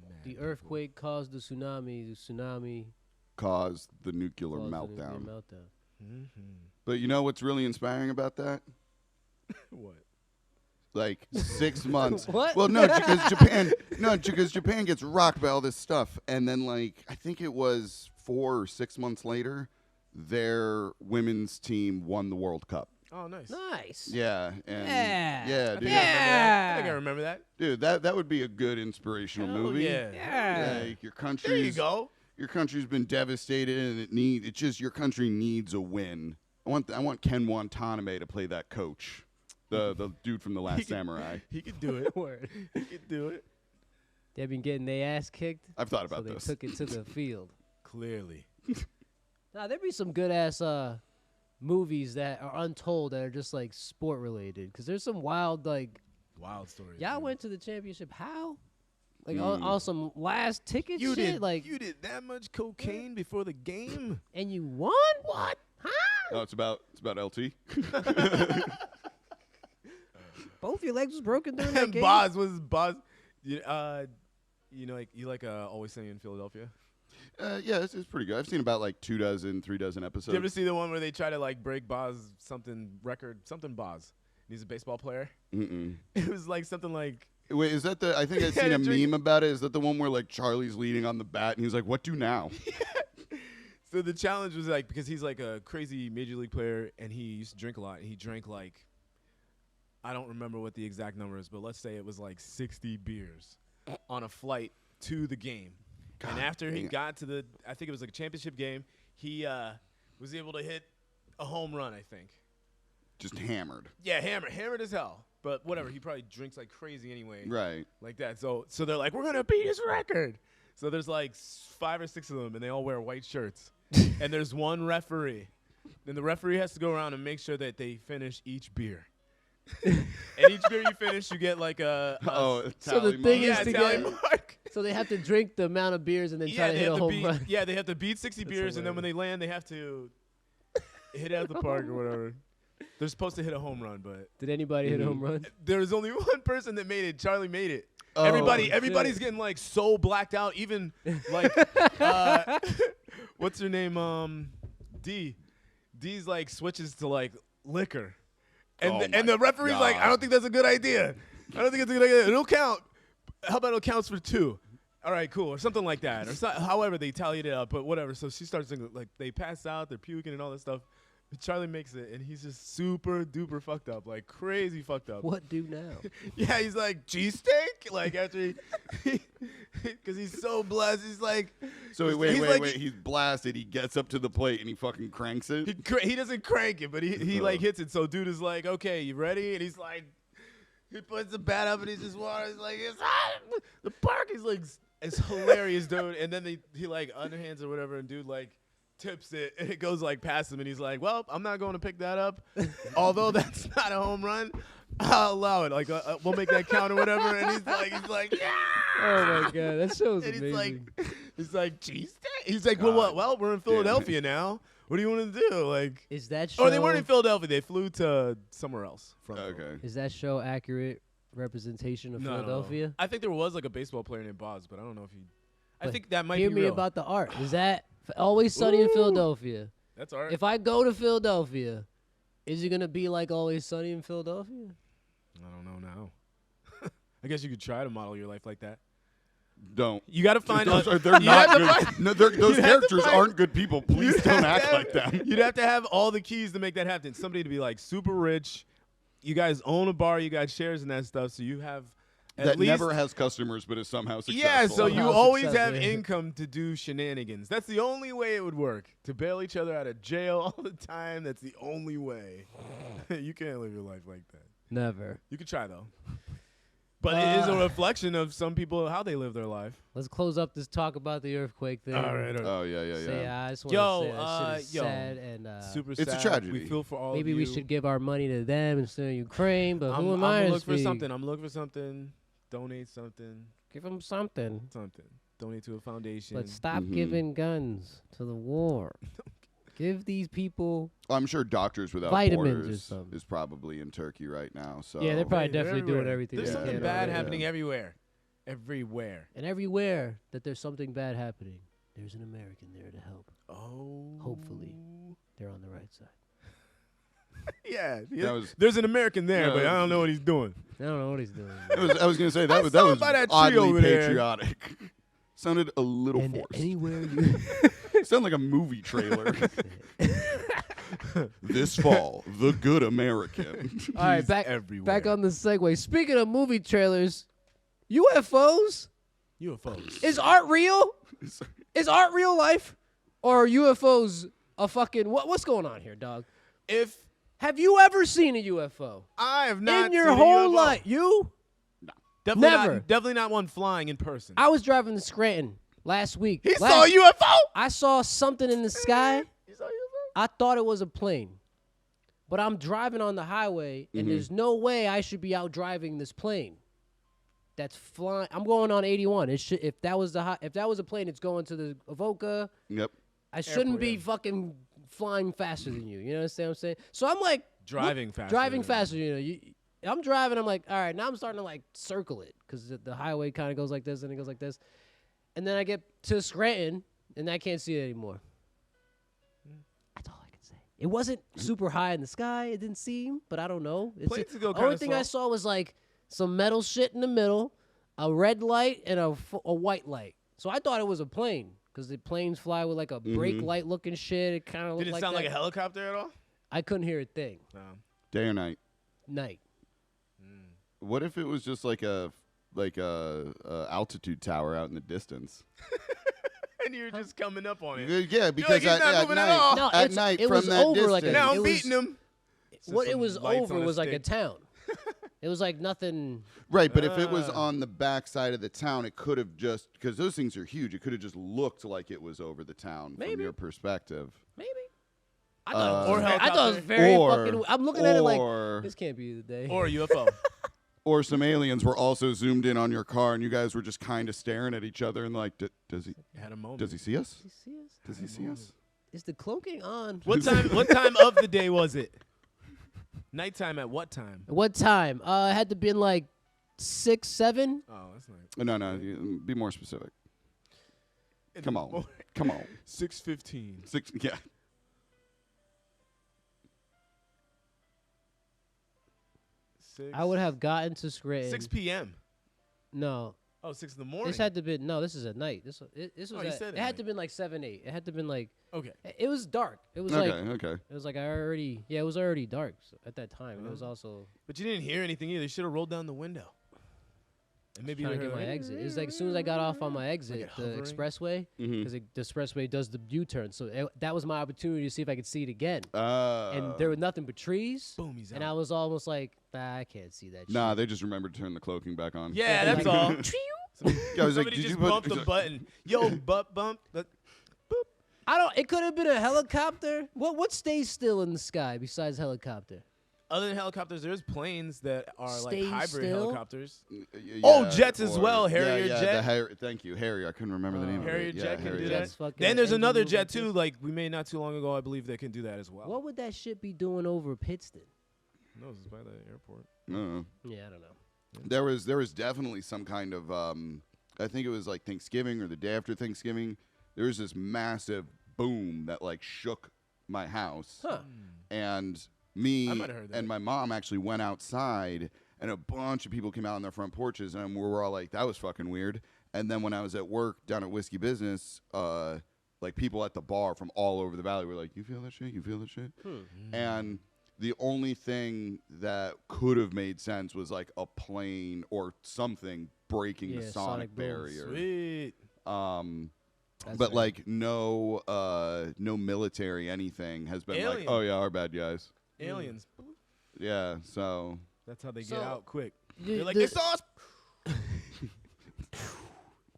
Mad The people. earthquake caused the tsunami. The tsunami Caused the nuclear caused meltdown. the nuclear meltdown. But you know what's really inspiring about that? What? Like 6 months. What? Well, because Japan gets rocked by all this stuff, and then like I think it was 4 or 6 months later, their women's team won the World Cup. Oh, nice. Nice. Yeah, and Yeah. yeah, I dude, think I think I remember that. dude, that would be a good inspirational Hell movie. yeah. Yeah. Like your There you country's go. your country's been devastated, and it's just your country needs a win. I want Ken Watanabe to play that coach, the dude from The Last Samurai. He could do it. Word. He could do it. They've been getting their ass kicked, I've thought so about they this. took it to the field. Clearly. Now there'd be some good ass movies that are untold that are just like sport related. Cause there's some wild like Wild stories. y'all man. went to the championship. How? Like on some last ticket You shit. did Like you did that much cocaine before the game? and you won? What? Huh? No, it's about LT. Both your legs was broken during that And game. Boz was Boz. You know, like you like Always Sunny in Philadelphia. Yeah, it's pretty good. I've seen about like 3 dozen episodes. Did you ever see the one where they try to like break Boz something record, something Boz? He's a baseball player. Mm-mm. It was like something like Wait, is that the? I think I've Yeah, seen a to drink- meme about it. Is that the one where like Charlie's leading on the bat and he's like, "What do now?" so the challenge was like because he's like a crazy major league player and he used to drink a lot. And he drank like I don't remember what the exact number is, but let's say it was like 60 beers on a flight to the game. And after he dang it. got to the, I think it was like a championship game, he was able to hit a home run, I think. Just hammered. Yeah, hammered as hell. But whatever, he probably drinks like crazy anyway. Right. Like that. So they're like, we're gonna beat his record. So there's like 5 or 6 of them, and they all wear white shirts. And there's one referee. Then the referee has to go around and make sure that they finish each beer. And each beer you finish, you get like a So the tally thing mark. is to tally get- mark. So they have to drink the amount of beers and then try to hit a home run. Yeah, they have to beat 60 That's beers, and then when they land, they have to hit it out the park or whatever. They're supposed to hit a home run, but Did anybody hit a home run? there was only one person that made it. Charlie made it. Oh, Everybody's shit. getting like so blacked out. Even like, what's her name? D. D's like switches to like liquor, and Oh and my the referee's like, I God. don't think that's a good idea. I don't think it's a good idea. It'll count. How about it counts for 2? All right, cool, or something like that, or however they tallied it up, but whatever. So she starts thinking like they pass out, they're puking and all that stuff. But Charlie makes it, and he's just super duper fucked up, like crazy fucked up. What do now? Yeah, he's like cheesesteak, like after because he's so blessed. He's like, So he's wait. like- He's blasted. He gets up to the plate and he fucking cranks it. he doesn't crank it, but he like hits it. So dude is like, okay, you ready? And he's like, he puts the bat up and he's just water. He's like, it's hot. The park is like, it's hilarious, dude. And then he like underhands or whatever, and dude like tips it, and it goes like past him, and he's like, well, I'm not going to pick that up, although that's not a home run. I'll allow it. Like we'll make that count or whatever. And he's like, yeah. Oh my god, that show's And amazing. he's like, cheesesteak. He's like, well, what? God Well, we're in Philadelphia now. What do you want to do? Like, Is that show? or they weren't in Philadelphia. They flew to somewhere else. From Okay. Is that show accurate representation of No, Philadelphia? I think there was like a baseball player named Boz, but I don't know if he. I But think that might Hear be me real. about the art. Is that Always Sunny in Ooh. Philadelphia? That's all right. If I go to Philadelphia, is it gonna be like Always Sunny in Philadelphia? I don't know now. I guess you could try to model your life like that. Don't. You got to find. They're you not have to good. find- No, those you have to characters find- aren't good people. Please You'd don't have act to like have- them. You'd have to have all the keys to make that happen. Somebody to be like super rich. You guys own a bar. You got shares in that stuff. So you have at that least, never has customers but is somehow successful. yeah, so you Somehow always successful, have yeah. income to do shenanigans. That's the only way it would work. To bail each other out of jail all the time, that's the only way. You can't live your life like that. Never. You could try, though. But it is a reflection of some people, how they live their life. Let's close up this talk about the earthquake thing. All right. Oh yeah. Say, I just want Yo, to say that shit is yo, sad and Super It's a sad. tragedy. We feel for all maybe of we you. should give our money to them instead of Ukraine. But who am I'm I to look for speak? something. I'm looking for something. Donate something. Give them something. Donate to a foundation. But stop Mhm. giving guns to the war. Give these people. I'm sure Doctors Without Vitamins or Borders something. is probably in Turkey right now. So Yeah, they're probably They're definitely doing everywhere. everything There's they something can bad over there. happening everywhere. Everywhere. And everywhere that there's something bad happening, there's an American there to help. Oh. Hopefully. They're on the right side. Yeah. That was- There's an American there, Yeah, but I don't know what he's doing. I don't know what he's doing. I was gonna say I that was saw that by was that tree oddly over there. patriotic. Sounded a little and forced. anywhere you. Sounded like a movie trailer. This fall, The Good American. All right, He's back everywhere. on the segue. Speaking of movie trailers, UFOs. UFOs. Is art real? Is art real life? Or are UFOs a fucking what's going on here, dog? If Have you ever seen a UFO? I have not in your seen a whole UFO. life? You? Definitely Never. definitely not one flying in person. I was driving to Scranton last week. He saw a UFO. I saw something in the sky. You saw a UFO? I thought it was a plane. But I'm driving on the highway, and there's no way I should be out driving this plane that's flying. I'm going on 81. If that was a plane, it's going to the Avoca. Yep. I shouldn't Airport, be yeah. fucking flying faster than you. You know what I'm saying? So I'm like Driving faster. driving than- faster. You know, I'm driving. I'm like, all right, now I'm starting to like circle it because the highway kind of goes like this and it goes like this, and then I get to Scranton and I can't see it anymore. That's all I can say. It wasn't super high in the sky. It didn't seem, but I don't know. Planes The go only kinda thing I slow. saw was like some metal shit in the middle, a red light, and a white light. So I thought it was a plane because the planes fly with like a brake light looking shit. It kind of looked Did it like sound that. like a helicopter at all? I couldn't hear a thing. No. Day or night. Night. What if it was just like a altitude tower out in the distance? And you're just coming up on it. Yeah, because he's not at moving at night, all. No, at it's- night it from was that over distance. like a- Now it I'm was- beating him. What it some was lights over on a was like a stick. town. It was like nothing. Right, but if it was Ah. on the back side of the town, it could have just, because those things are huge, it could have just looked like it was over the town from Maybe. your perspective. Maybe. I thought, Or I thought it was helicopter. very Or- fucking. I'm looking at it like or- this can't be the day. Or a UFO. Or some aliens were also zoomed in on your car, and you guys were just kind of staring at each other and like, does he Had a moment. does he see us? You see us? Does he see us? Is the cloaking on? What time of the day was it? Nighttime at what time? What time? It had to been like 6, 7. Oh, that's not. No, be more specific. Come on. Come on. 6:15. Yeah. I would have gotten to Scranton. 6 p.m. No, Oh, 6 in the morning. this had to be. No, this is at night. This was. Oh, you at- said it at had to night. been like 7, 8. It had to been like. Okay. It was dark. It was Okay, like. okay. It was like I already. Yeah, it was already dark at that time. It was Uh-huh. also. But you didn't hear anything either. You should have rolled down the window. And maybe Trying you to get heard my like, exit. It was like as soon as I got off on my exit, it the hovering? expressway, Mhm. because the expressway does the U-turn. So that was my opportunity to see if I could see it again. Uh, And there were nothing but trees. boom, he's out. And I was almost like, I can't see that Nah, shit. they just remembered to turn the cloaking back on. Yeah, Yeah, that's like- all. Yeah, I was like, Somebody did just you put bumped the button. Yo, butt bump. I don't. It could have been a helicopter. What stays still in the sky besides helicopter? Other than helicopters, there's planes that are Stay like hybrid still? helicopters. Yeah, Oh, jets as or- well, yeah, Harrier yeah, jet. Thank you, Harrier. I couldn't remember the name Harrier of it. jet Yeah, can Harrier do jet. That's fucking Then there's engine another moving jet too. too, like we made not too long ago. I believe that can do that as well. What would that shit be doing over Pittston? No, it's by the airport. Yeah, I don't know. There was definitely some kind of I think it was like Thanksgiving or the day after Thanksgiving. There was this massive boom that like shook my house, Huh. and me I might have heard that. and my mom actually went outside, and a bunch of people came out on their front porches, and we were all like, "That was fucking weird." And then when I was at work down at Whiskey Business, like people at the bar from all over the valley were like, "You feel that shit? You feel that shit?" And The only thing that could have made sense was like a plane or something breaking the sonic boom. barrier. Sweet. That's But fair. like no military anything has been like, Alien. oh yeah, our bad guys. Aliens. Yeah, so That's how they So, get out quick. the- They're like, the- they saw us.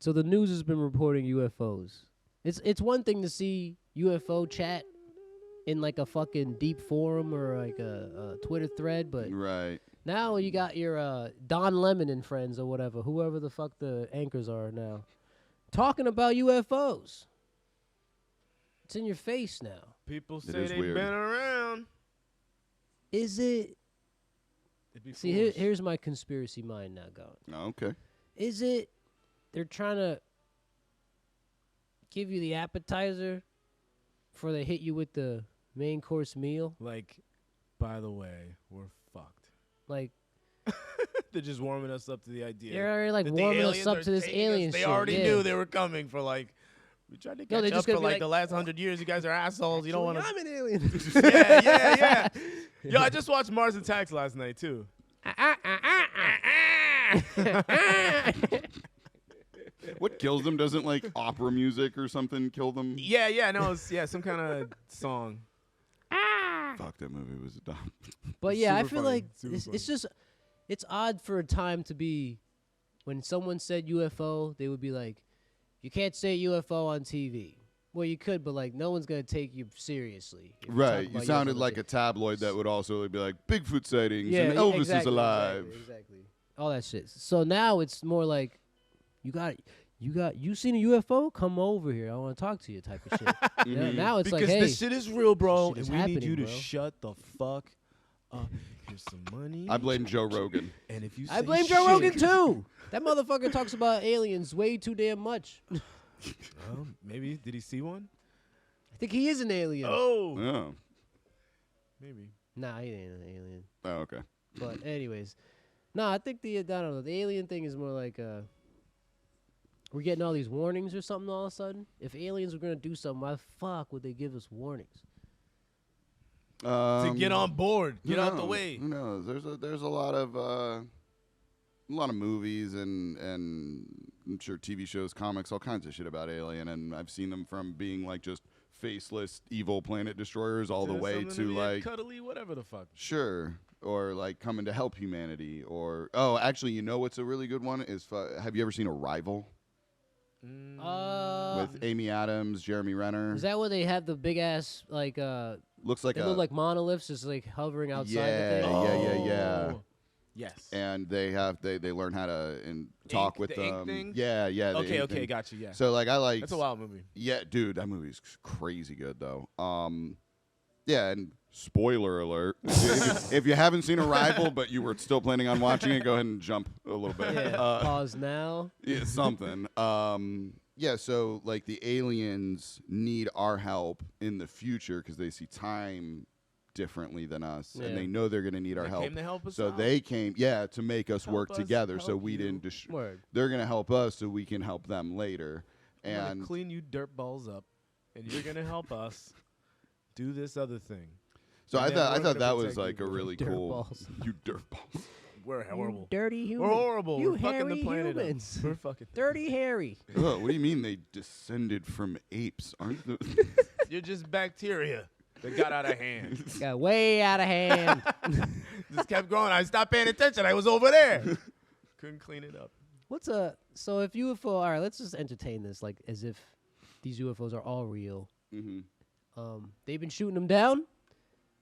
So the news has been reporting UFOs. It's one thing to see UFO chat in like a fucking deep forum or like a Twitter thread, but right. now you got your Don Lemon and friends or whatever, whoever the fuck the anchors are now, talking about UFOs. It's in your face now. People It say is they've weird. been around. Is it? It'd be See, foolish. here's my conspiracy mind now going. Okay. Is it they're trying to give you the appetizer before they hit you with the main course meal? Like, by the way, we're fucked. Like, They're just warming us up to the idea. they're already like that the warming us aliens up are to this taking alien us. They shit. already yeah. knew they were coming for like. We tried to No, they catch just up for gonna be like like, the last 100 years. You guys are assholes. You don't want Actually, to. I'm an alien. Yeah. Yo, I just watched Mars Attacks last night too. What kills them? Doesn't like opera music or something kill them? Yeah, no, it's some kind of song. Fuck, that movie was dumb. But yeah, I Super feel funny, like super it's just it's odd for a time to be when someone said UFO, they would be like, you can't say UFO on TV. Well, you could, but like no one's gonna take you seriously. if you talk Right. You about sounded UFO like on a tabloid that would also be like Bigfoot sightings yeah, and Elvis exactly, is alive. Exactly. All that shit. So now it's more like you seen a UFO? Come over here. I want to talk to you type of shit. Mhm. Now it's Because like, hey, this shit is real, bro, shit is and we need happening, you to bro. shut the fuck up. Here's some money. I blame Joe Rogan. And if you I say blame Joe Rogan shit- too. That motherfucker talks about aliens way too damn much. Well, maybe did he see one? I think he is an alien. Oh, Oh. maybe. Nah, he ain't an alien. Oh, okay. But anyways, no, I think I don't know. The alien thing is more like we're getting all these warnings or something all of a sudden. If aliens were gonna do something, why the fuck would they give us warnings? To get on board, get out the knows? way. Who knows? There's a lot of movies and I'm sure TV shows, comics, all kinds of shit about Alien, and I've seen them from being like just faceless evil planet destroyers all the There's way something to be like cuddly, whatever the fuck. sure, or like coming to help humanity, or oh, actually, you know what's a really good one is have you ever seen Arrival with Amy Adams, Jeremy Renner? Is that where they have the big ass like Looks like they a look like monoliths just like hovering outside yeah, the thing? yeah. Oh. Yes. And they learn how to talk with the ink them. thing? Yeah, the Okay, ink thing. got you. Yeah. So like I like That's a wild movie. Yeah, dude, that movie's crazy good though. Yeah, and spoiler alert: if you haven't seen Arrival, but you were still planning on watching it, go ahead and jump a little bit. Yeah. Pause now. Yeah, something. Yeah, so like the aliens need our help in the future because they see time differently than us, Yeah. and they know they're going to need our They help. came to help us So out. they came, to make us Help work us together. So help we you. didn't. Word. They're going to help us, so we can help them later. I'm gonna And clean you dirt balls up, and you're gonna help us do this other thing. so And I then thought we're that gonna was protect like you. a really Dirt cool. balls. You dirt balls. We're horrible. You dirty human. We're horrible. You We're fucking the hairy planet humans. up. We're fucking. Dirty Harry. Ugh, what do you mean they descended from apes? Aren't the You're just bacteria that got out of hand. Got way out of hand. Just kept growing. I stopped paying attention. I was over there. Couldn't clean it up. So if UFO, all right, let's just entertain this like as if these UFOs are all real. They've been shooting them down,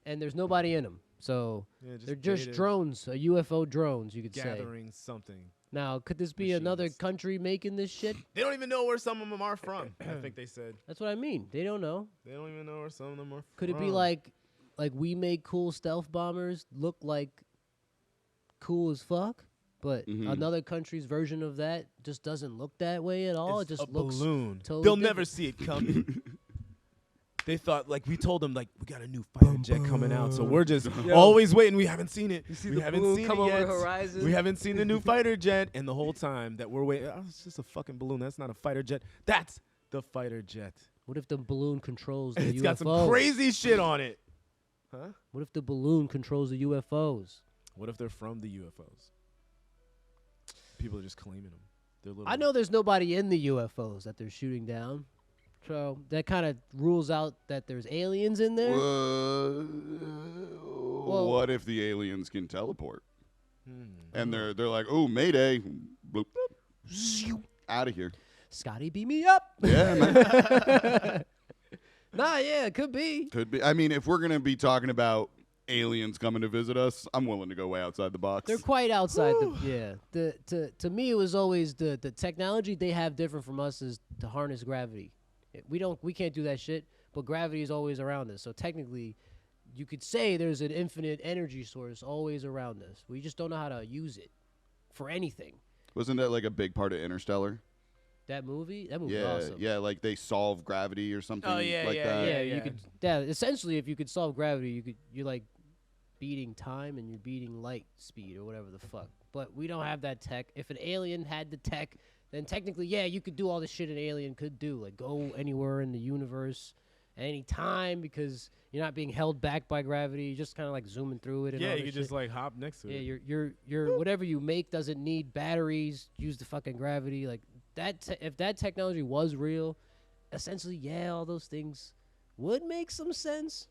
and there's nobody in them. So Yeah, they're just data drones, UFO drones, you could say. gathering something. Now, could this be another Machines. country making this shit? They don't even know where some of them are from. I think they said That's what I mean. They don't know. they don't even know where some of them are. Could it be from. like we make cool stealth bombers look like cool as fuck, but another country's version of that just doesn't look that way at all? It's it just a looks balloon? totally They'll different. never see it coming. They thought like we told them like we got a new fighter jet coming out, so we're just always waiting. We haven't seen it. We haven't seen it yet. horizon. We haven't seen the new fighter jet, and the whole time that we're waiting, it's just a fucking balloon. That's not a fighter jet. That's the fighter jet. What if the balloon controls the It's UFO? got some crazy shit on it. Huh? What if the balloon controls the UFOs? What if they're from the UFOs? People are just claiming them. They're little. I know there's nobody in the UFOs that they're shooting down. So that kind of rules out that there's aliens in there. Well, what if the aliens can teleport? And they're like, oh, Mayday. Bloop, bloop. Out of here. Scotty, beat me up. Yeah, man. Nah, yeah, it could be. Could be. I mean, if we're going to be talking about aliens coming to visit us, I'm willing to go way outside the box. They're quite outside. To me, it was always the technology they have different from us is to harness gravity. We can't do that shit, but gravity is always around us. So technically, you could say there's an infinite energy source always around us. We just don't know how to use it for anything. Wasn't that like a big part of Interstellar? That movie Yeah, was awesome. yeah, like they solve gravity or something Oh, yeah, like yeah, that. Yeah, yeah. you could. Yeah, essentially, if you could solve gravity, you're like beating time and you're beating light speed or whatever the fuck. But we don't have that tech. If an alien had the tech, then technically, yeah, you could do all the shit an alien could do, like go anywhere in the universe at any time because you're not being held back by gravity. You're just kind of like zooming through it. And Yeah, all you this could just shit. like hop next to it. Yeah, your whatever you make doesn't need batteries. Use the fucking gravity. Like that. If that technology was real, essentially, yeah, all those things would make some sense.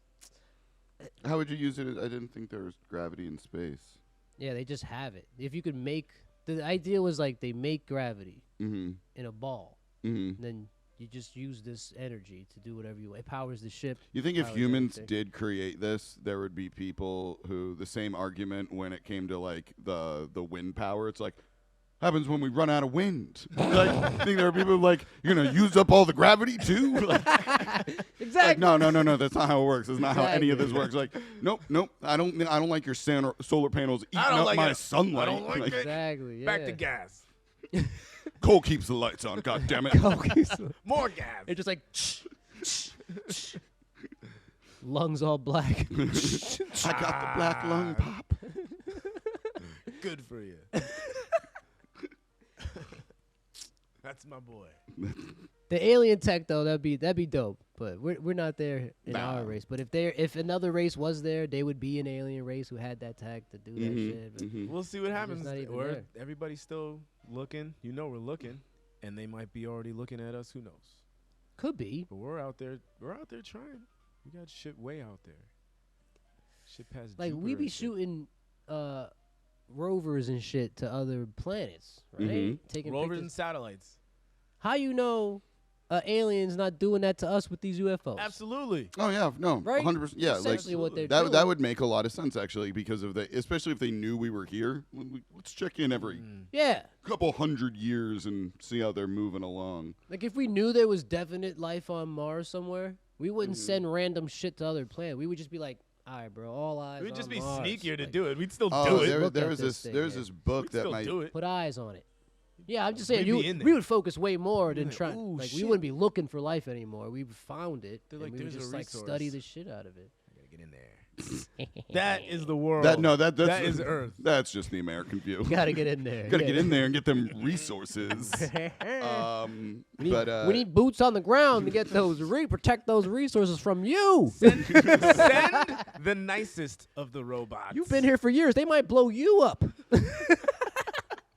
How would you use it? I didn't think there was gravity in space. Yeah, they just have it. If you could make the idea was like they make gravity Mm-hmm. in a ball, Mm-hmm. and then you just use this energy to do whatever you want. It powers the ship. You think if powers humans everything. did create this, there would be people who the same argument when it came to like the wind power. It's like happens when we run out of wind. Like, I think there are people like you're gonna use up all the gravity too. Like, Exactly. like, no. That's not how it works. That's not how any of this Exactly. works. Like, nope. I don't like your solar panels eating I don't up like my it. sunlight. I don't like it. Exactly. Yeah. Back to gas. Coal keeps the lights on. God damn it. More gas. It's just like lungs all black. I got the black lung pop. Good for you. That's my boy. The alien tech though, that'd be dope. But we're not there in Nah. our race. But if another race was there, they would be an alien race who had that tech to do that shit. But We'll see what just happens. not even Or there. everybody's still looking. You know we're looking, and they might be already looking at us. Who knows? could be. But we're out there. We're out there trying. We got shit way out there. Shit past Like we Jupiter be and shit. shooting rovers and shit to other planets, right? Mhm. Taking rovers and pictures. satellites. How you know aliens not doing that to us with these UFOs? Absolutely. Oh yeah, no, Right? 100%. Yeah, like Essentially what they're that doing. would make a lot of sense actually because of especially if they knew we were here. Let's check in every Yeah. couple hundred years and see how they're moving along. Like if we knew there was definite life on Mars somewhere, we wouldn't Mm-hmm. send random shit to other planets. We would just be like, all right, bro, all eyes We'd on just be Mars. sneakier to Like, do it. We'd still Oh, do it. Look there at was this thing, there's yeah. this book We'd that still might do it. Put eyes on it. Yeah, I'm just saying, We'd be in we there. would focus way more than like, try. ooh, Like we shit. wouldn't be looking for life anymore. We found it. They're and like, we would there's a just like study resource. the shit out of it. I gotta get in there. That is the world. that's that is Earth. That's just the American view. Gotta get in there. Gotta Yeah. get in there and get them resources. We need, but we need boots on the ground to get those protect those resources from you. Send the nicest of the robots. You've been here for years. They might blow you up.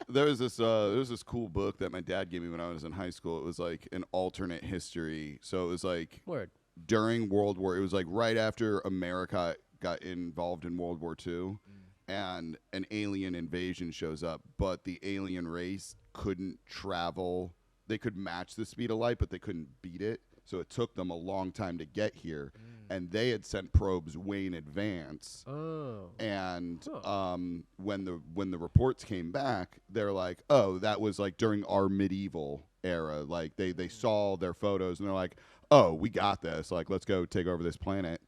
there was this cool book that my dad gave me when I was in high school. It was like an alternate history. So it was like Word. during World War. It was like right after America got involved in World War II, and an alien invasion shows up. But the alien race couldn't travel. They could match the speed of light, but they couldn't beat it. So it took them a long time to get here, and they had sent probes way in advance. Oh. And Huh. when the reports came back, they're like, oh, that was like during our medieval era. Like they saw their photos and they're like, oh, we got this. Like let's go take over this planet.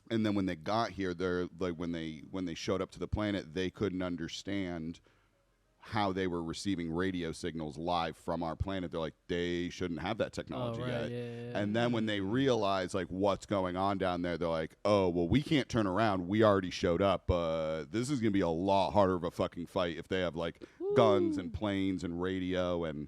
And then when they got here, they're like when they showed up to the planet, they couldn't understand how they were receiving radio signals live from our planet. They're like, they shouldn't have that technology right, yet. yeah. And then when they realize like what's going on down there, they're like, oh, well, we can't turn around. We already showed up. This is going to be a lot harder of a fucking fight if they have like guns and planes and radio. And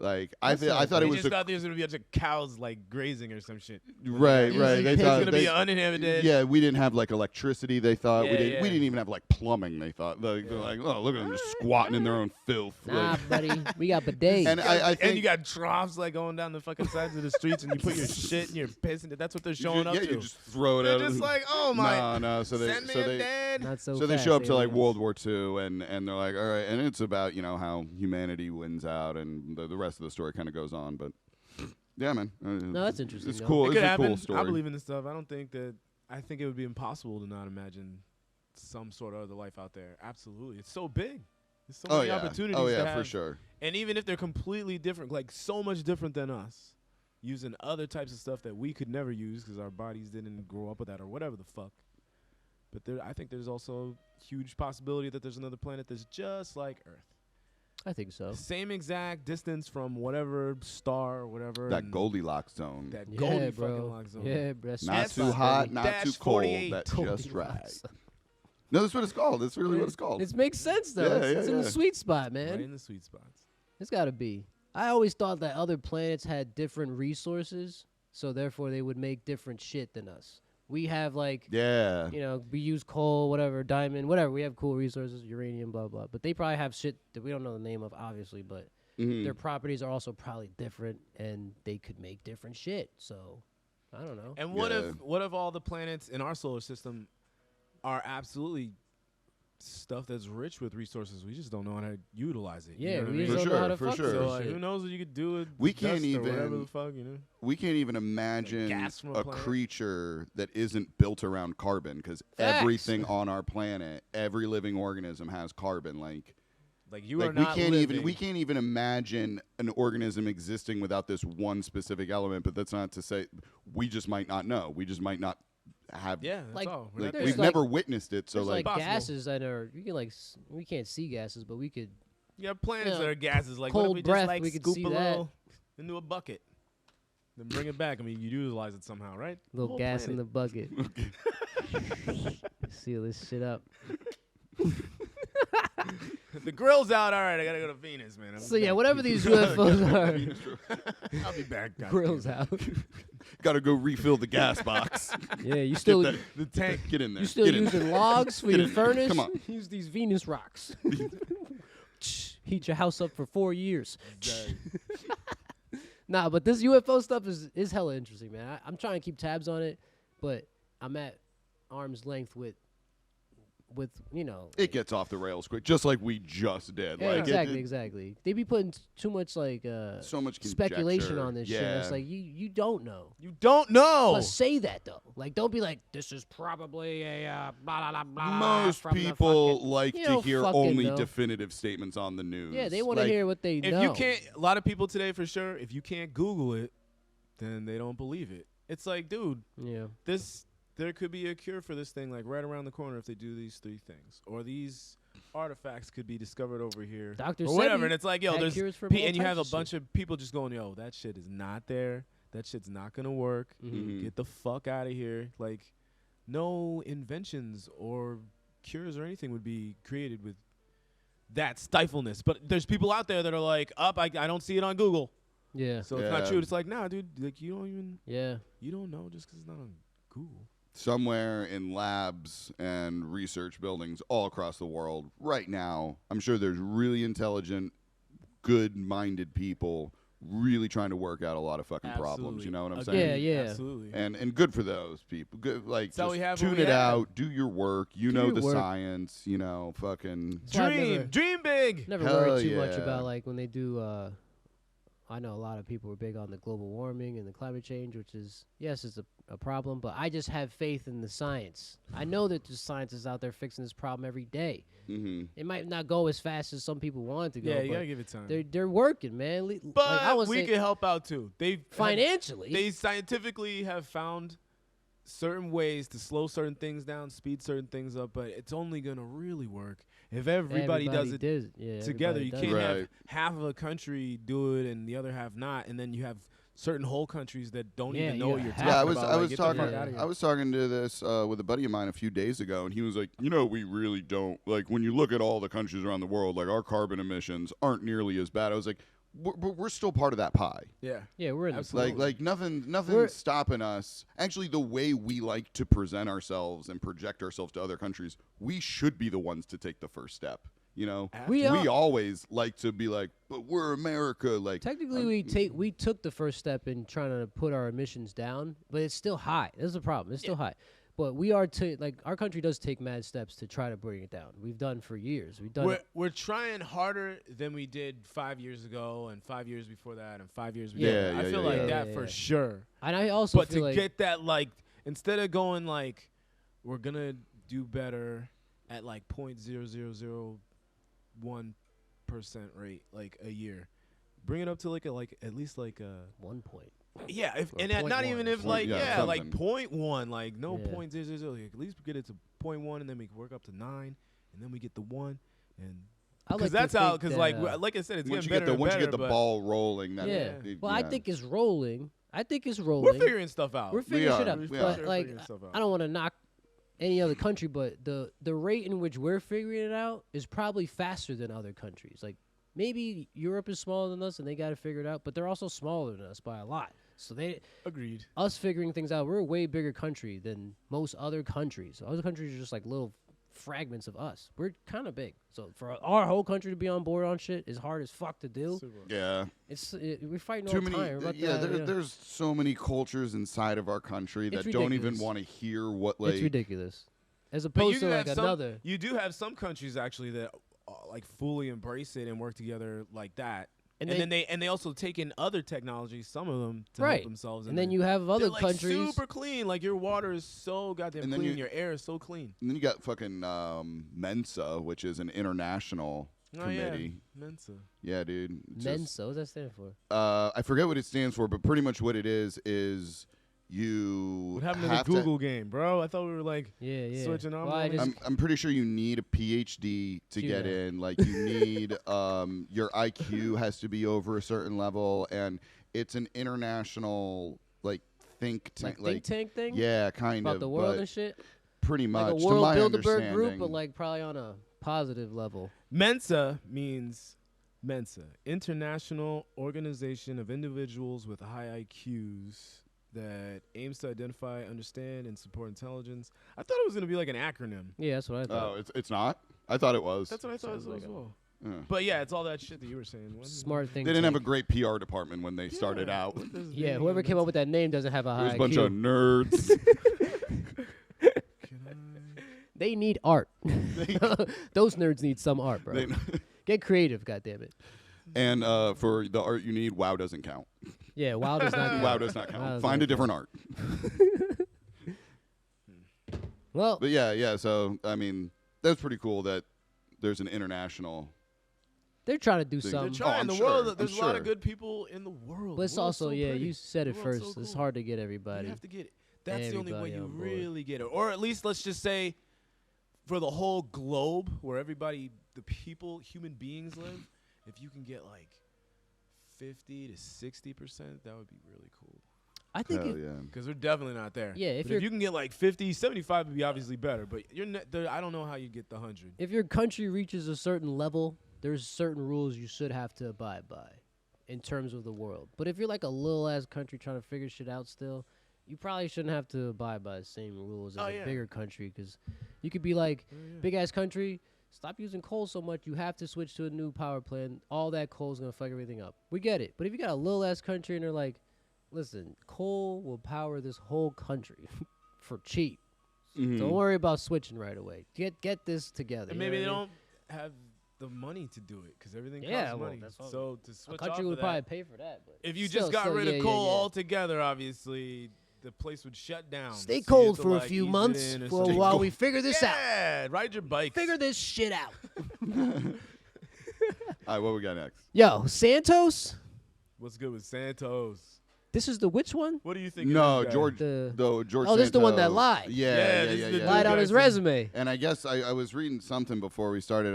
Like I thought it They was just thought there was gonna be a bunch of cows like grazing or some shit. right. They It's thought gonna be uninhabited. Yeah, we didn't have like electricity. They thought Yeah, we didn't. yeah. We didn't even have like plumbing. They thought like they're like, oh, look at them just squatting in their own filth. Nah, Like, buddy, we got bidets. and I think And you got troughs like going down the fucking sides of the streets, and you put your shit and your piss in it. That's what they're showing up yeah, to. you just throw it They're out. just like, oh my, no. So they send me so a they dead. Not so so they fast, show up to like aliens. World War II, and they're like, all right, and it's about how humanity wins out, and the rest of the story kind of goes on, but yeah, man. No, that's interesting, It's though. cool. It It's could a happen. cool story. I believe in this stuff. I think it would be impossible to not imagine some sort of other life out there. Absolutely, it's so big. There's so many opportunities. Oh to yeah, have. for sure. And even if they're completely different, like so much different than us, using other types of stuff that we could never use because our bodies didn't grow up with that or whatever the fuck. But I think there's also huge possibility that there's another planet that's just like Earth. I think so. Same exact distance from whatever star or whatever. That and Goldilocks zone. That Yeah, Goldie bro. fucking lock zone. Yeah, bro. That's Not sweet too spot, hot, baby. not Dash too cold. 48. That's just Goldilocks. right. No, that's what it's called. That's really what it's called. It makes sense though. Yeah, It's in the yeah. sweet spot, man. Right in the sweet spots. It's got to be. I always thought that other planets had different resources, so therefore they would make different shit than us. We have like, Yeah. we use coal, whatever, diamond, whatever. We have cool resources, uranium, blah blah. But they probably have shit that we don't know the name of, obviously. But Mhm. their properties are also probably different, and they could make different shit. So I don't know. And what Yeah. if all the planets in our solar system are absolutely stuff that's rich with resources? We just don't know how to utilize it. Yeah, you know what I we mean? just For don't know how to sure, for fuck sure. with So this like, shit. who knows what you could do with We can't dust or whatever even- the fuck, you know? We can't even imagine gas from a a planet. creature that isn't built around carbon, because Facts. everything on our planet, every living organism has carbon. Like You are we not can't living. even imagine an organism existing without this one specific element. But that's not to say we just might not know. We just might not have. Yeah, that's Like, all. We're Like, not There's we've there. like- never witnessed it, so There's like, like Possible. gases that are we can we can't see gases, but we could. You have planets Yeah. that are gases. Like, what if Cold we breath, just like we could scoop see a that. little into a bucket, then bring it back? I mean, you utilize it somehow, right? Little Whole gas in planet. the bucket. Seal this shit up. The grill's out. All right, I gotta go to Venus, man. So yeah, whatever these UFOs are, I'll be back. goddamn. grills out. gotta go refill the gas box. Yeah, you still Get The tank. Get in there. you still Get in using there. logs for Get your in there. furnace? Come on. Use these Venus rocks. Heat your house up for 4 years. Nah, but this UFO stuff is hella interesting, man. I'm trying to keep tabs on it, but I'm at arm's length with It gets off the rails quick, just like we just did. yeah, like exactly. They be putting too much like so much speculation conjecture. on this shit. Yeah. It's like you don't know. You don't know. But say that though. Like, don't be like, this is probably a blah blah blah blah. Most from the people fucking-" like You to don't hear fucking only know. definitive statements on the news. Yeah, they want to Like, hear what they if know. you can't, a lot of people today for sure. If you can't Google it, then they don't believe it. It's like, dude, Yeah. there could be a cure for this thing, like right around the corner if they do these 3 things, or these artifacts could be discovered over here, Dr. or whatever. Sebi And it's like, yo, had there's cures for and all you have a types of bunch shit. of people just going, yo, that shit is not there. That shit's not gonna work. Mhm. Get the fuck out of here. Like, no inventions or cures or anything would be created with that stifleness. But there's people out there that are like, I don't see it on Google. Yeah. So it's not Yeah. true. It's like, nah, dude, like you Yeah. don't know just 'cause it's not on Google. somewhere in labs and research buildings all across the world right now, I'm sure there's really intelligent, good-minded people really trying to work out a lot of fucking problems. You know what I'm Agreed. saying? Yeah. Absolutely. And good for those people. Good, like, That's all just we have what tune we it have. out, do your work. You Do know your the work. science. You know, fucking. That's why I've never- dream big. Never Hell worried too much yeah. about like when they do. I know a lot of people are big on the global warming and the climate change, which is yes, it's a problem. But I just have faith in the science. I know that there's scientists out there fixing this problem every day. Mm-hmm. It might not go as fast as some people want it to go. Yeah, you but gotta give it time. they're working, man. But like, I would we say can help out too. financially. They scientifically have found certain ways to slow certain things down, speed certain things up, but it's only gonna really work if everybody does it together. everybody You does can't it. have Right. half of a country do it and the other half not, and then you have certain whole countries that don't Yeah, even know you what you're have talking to. Yeah, I was about. I Like, was get the talking fuck outta here. I was talking to this with a buddy of mine a few days ago, and he was like, we really don't, like, when you look at all the countries around the world, like, our carbon emissions aren't nearly as bad. I was like, we're still part of that pie. Yeah. Yeah, we're in Absolutely. Like nothing's We're- stopping us. Actually, the way we like to present ourselves and project ourselves to other countries, we should be the ones to take the first step. You know, We we are- always like to be like, but we're America. Like Technically, we took the first step in trying to put our emissions down, but it's still high. That's the problem. It's still high. But we are like our country does take mad steps to try to bring it down. We've done for years. We've done. We're trying harder than we did 5 years ago, and 5 years before that, and 5 years before Yeah, that. I yeah, feel yeah, like yeah. that Yeah, for yeah. sure. and I also But feel to like get that, like, instead of going like we're gonna do better at like 0.0001% rate like a year, bring it up to like at least like a 1 point. yeah, if Or and not 0.1 even or if something. like Yeah, yeah, like something. 0.1, like no Yeah. 0.00, like at least we get it to 0.1, and then we can work up to 9, and then we get the 1, and I like because to that's how think because that, like I said, it's once getting better and once you better, get the but ball rolling, that Yeah. it- Well, I yeah. think it's rolling. we're figuring stuff out. We're figuring shit are. out. We But are. like, Figuring stuff out. I don't want to knock any other country, but the rate in which we're figuring it out is probably faster than other countries. Like maybe Europe is smaller than us and they got to figure it out, but they're also smaller than us by a lot. So Agreed. us figuring things out, we're a way bigger country than most other countries. Other countries are just like little fragments of us. We're kind of big. So for our whole country to be on board on shit is hard as fuck to do. yeah. We're fighting Too all the many. time. We're about Yeah, to, there's so many cultures inside of our country that It's don't even ridiculous. want to hear what like. it's ridiculous. As But opposed you to have like some, another. You do have some countries actually that like fully embrace it and work together like that. And then they also take in other technologies, some of them, to Right. help themselves. And then you have other they're, like, countries. super clean. Like your water is so goddamn And then clean. you- Your air is so clean. And then you got fucking Mensa, which is an international committee. Yeah, Mensa. Yeah, dude. It's just- Mensa, what does that stand for? I forget what it stands for, but pretty much what it is you What happened to the have Google game, bro? I thought we were like Yeah, yeah. switching on. Well, I just- I'm pretty sure you need a PhD to Do get that. in. Like you need your IQ has to be over a certain level, and it's an international like think tank. like think tank thing? Yeah, kind About of. the world but and shit? pretty much. Like a to World my Bilderberg group, understanding. but like probably on a positive level. Mensa means Mensa, International Organization of Individuals with High IQs that aims to identify, understand, and support intelligence. I thought it was going to be like an acronym. Yeah, that's what I thought. Oh, it's not. I thought it was. That's what I thought Sounds as like a- well. Yeah. But yeah, it's all that shit that you were saying. What is it? Smart thing. They didn't have a great PR department when they started Yeah, out. what does it Yeah, mean? whoever came up with that name doesn't have a It high was a bunch IQ. of nerds. Can I- They need art. Those nerds need some art, bro. They- Get creative, goddammit. and for the art you need, WoW doesn't count. Yeah, WoW does not count. WoW does not WoW count. does Find not a different art. Well, But yeah. So I mean, that's pretty cool that there's an international. they're trying to do They're They're something. trying. I'm the sure, world. I'm There's a lot sure. of good people in the world. But it's The world's also, so yeah, pretty. you said it The world's first. so It's cool. hard to get everybody. You have to get it. That's the only way Everybody you on board. really get it. Or at least let's just say for the whole globe where everybody, the people, human beings live, if you can get like 50 to 60%, that would be really cool. I think Hell if, yeah. Because we're definitely not there. Yeah, if But you're- you can get like 50, 75 would be obviously better. But you're I don't know how you get the 100. if your country reaches a certain level, there's certain rules you should have to abide by in terms of the world. But if you're like a little ass country trying to figure shit out still, you probably shouldn't have to abide by the same rules as Oh, a yeah. bigger country, because you could be like, big ass country, stop using coal so much. You have to switch to a new power plant. All that coal is gonna fuck everything up. We get it. But if you got a little ass country and they're like, listen, coal will power this whole country for cheap. Mhm. Don't worry about switching right away. Get this together. And you know maybe they what I mean? don't have the money to do it because everything Yeah, costs well, money. that's what- So to A switch country off would of probably that, pay for that. But if you still, just got still, rid yeah, of yeah, coal yeah. altogether, obviously the place would shut down. Stay So you cold have to, for a like, few ease it months in or for something. while we figure this out. Yeah, ride your bike. Figure this shit out. All right, what we got next? Yo, Santos. What's good with Santos? This is the which one? What do you think? No, of this guy? George. George. Oh, this is the one that Santo. lied. Yeah, Yeah, yeah, this yeah, is the yeah. Lied on his Jackson. resume. And I guess I was reading something before we started.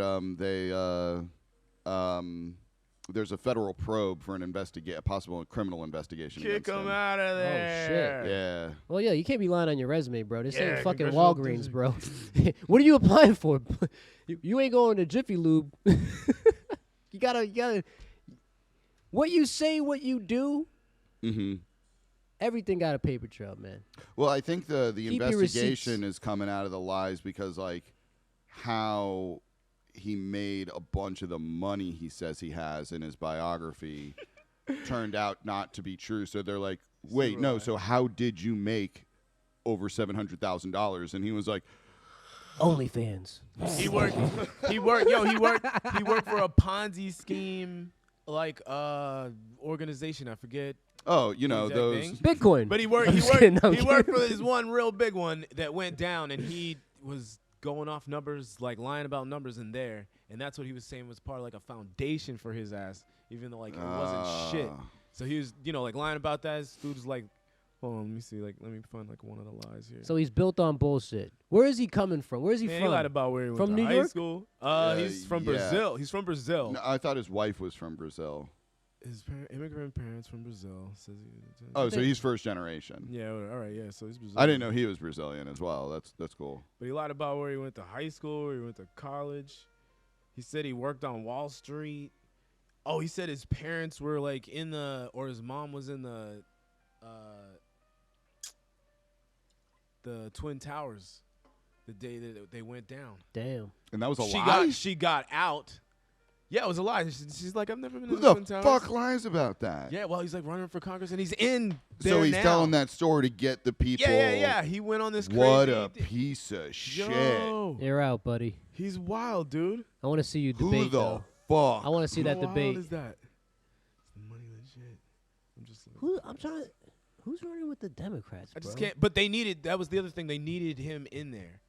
There's a federal probe for a possible criminal investigation. Kick against him him. out of shit. there. Yeah. Well, yeah, you can't be lying on your resume, bro. This Yeah, ain't fucking congressional Walgreens, bro. What are you applying for? you ain't going to Jiffy Lube. you gotta. What you say, what you do, Mm-hmm. everything got a paper trail, man. Well, I think the Keep your investigation receipts. is coming out of the lies because, like, how he made a bunch of the money he says he has in his biography turned out not to be true. So they're like, wait, no. So how did you make over $700,000? And he was like, OnlyFans. He worked. He worked. Yo, he worked. He worked for a Ponzi scheme, like organization. I forget. oh, you know, Exact those. thing. Bitcoin. But he worked. I'm He just worked. kidding, I'm He worked kidding. for this one real big one that went down, and he was going off numbers, like lying about numbers in there, and that's what he was saying was part of like a foundation for his ass, even though like it wasn't shit. So he was, like lying about that. This dude's like, hold on, let me see, like let me find like one of the lies here. So he's built on bullshit. Where is he coming from? Where is he Man, from? he lied about where he went From to New high York? school. Yeah, He's from yeah. Brazil. He's from Brazil. No, I thought his wife was from Brazil. His immigrant parents from Brazil. Says Oh, so he's first generation. yeah, all right, yeah. So he's Brazilian. I didn't know he was Brazilian as well. That's cool. But he lied about where he went to high school, where he went to college. He said he worked on Wall Street. Oh, he said his parents were like or his mom was in the Twin Towers the day that they went down. Damn. And that was a lie? She got out. Yeah, it was a lie. She's like, I've never been Who in the Twin the Towers. fuck lies about that? Yeah, well, he's like running for Congress, and he's in there So he's now. telling that story to get the people. Yeah. He went on this crazy. What a piece of shit. Yo, You're out, buddy. he's wild, dude. I want to see you Who debate, the though. fuck? I want to see that How debate. wild is that? It's the money legit. I'm just like, Who's running with the Democrats, I just bro? can't. But that was the other thing. They needed him in there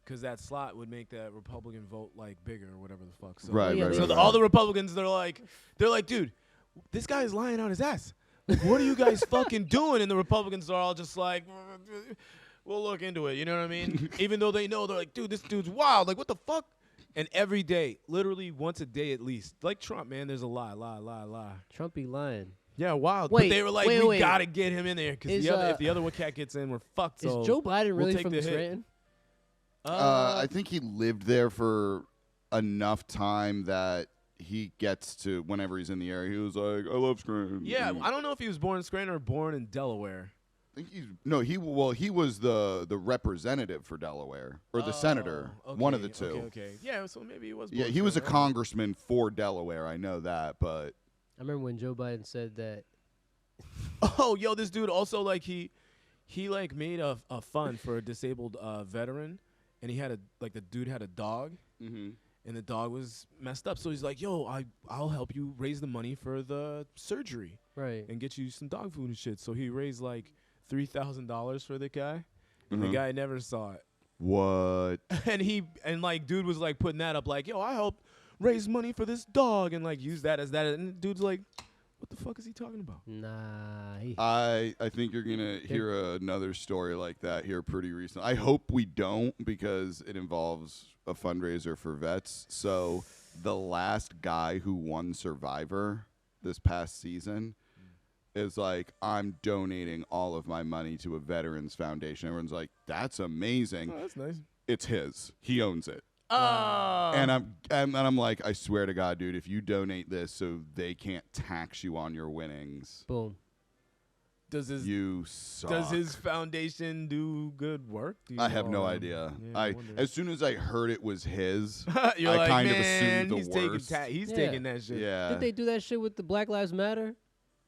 because that slot would make that Republican vote like bigger or whatever the fuck. So, Right, yeah, right, so right, So right. all the Republicans, they're like, dude, this guy is lying on his ass. Like, what are you guys fucking doing? And the Republicans are all just like, we'll look into it. You know what I mean? Even though they know, they're like, dude, this dude's wild. Like, what the fuck? And every day, literally once a day at least, like Trump, man, there's a lie. Trump be lying. Yeah, wild. Wait, but they were like, wait, we wait. gotta get him in there because Is, if the other one cat gets in, we're fucked. Is So Joe Biden we'll really take from the hit. Scranton? I think he lived there for enough time that he gets to, whenever he's in the area, he was like, I love Scranton. Yeah, And I don't know if he was born in Scranton or born in Delaware. I think he was the representative for Delaware, or the senator, one of the two. Okay. Yeah, so maybe he was. Yeah, born he in was a Scranton. congressman for Delaware. I know that, but I remember when Joe Biden said that. Oh, yo, this dude also like he like made a fund for a disabled veteran, and he had the dude had a dog, and the dog was messed up. So he's like, yo, I'll help you raise the money for the surgery Right. and get you some dog food and shit. So he raised like $3,000 for the guy, and the Mhm. guy never saw it. what? And like dude was like putting that up like, yo, I helped raise money for this dog, and like use that as that, and the dude's like, what the fuck is he talking about? Nah. I think you're gonna hear another story like that here pretty recently. I hope we don't, because it involves a fundraiser for vets. So the last guy who won Survivor this past season is like, I'm donating all of my money to a veterans foundation. Everyone's like, that's amazing. Oh, that's nice. It's his. He owns it. Oh. And I'm like, I swear to God, dude, if you donate this so they can't tax you on your winnings, Boom. Does you suck. his foundation do good work? Do you I have know? no idea. Yeah, I wonder. As soon as I heard it was his, You're I like, kind of man, assumed the he's worst. he's Yeah. taking that shit. yeah. Did they do that shit with the Black Lives Matter?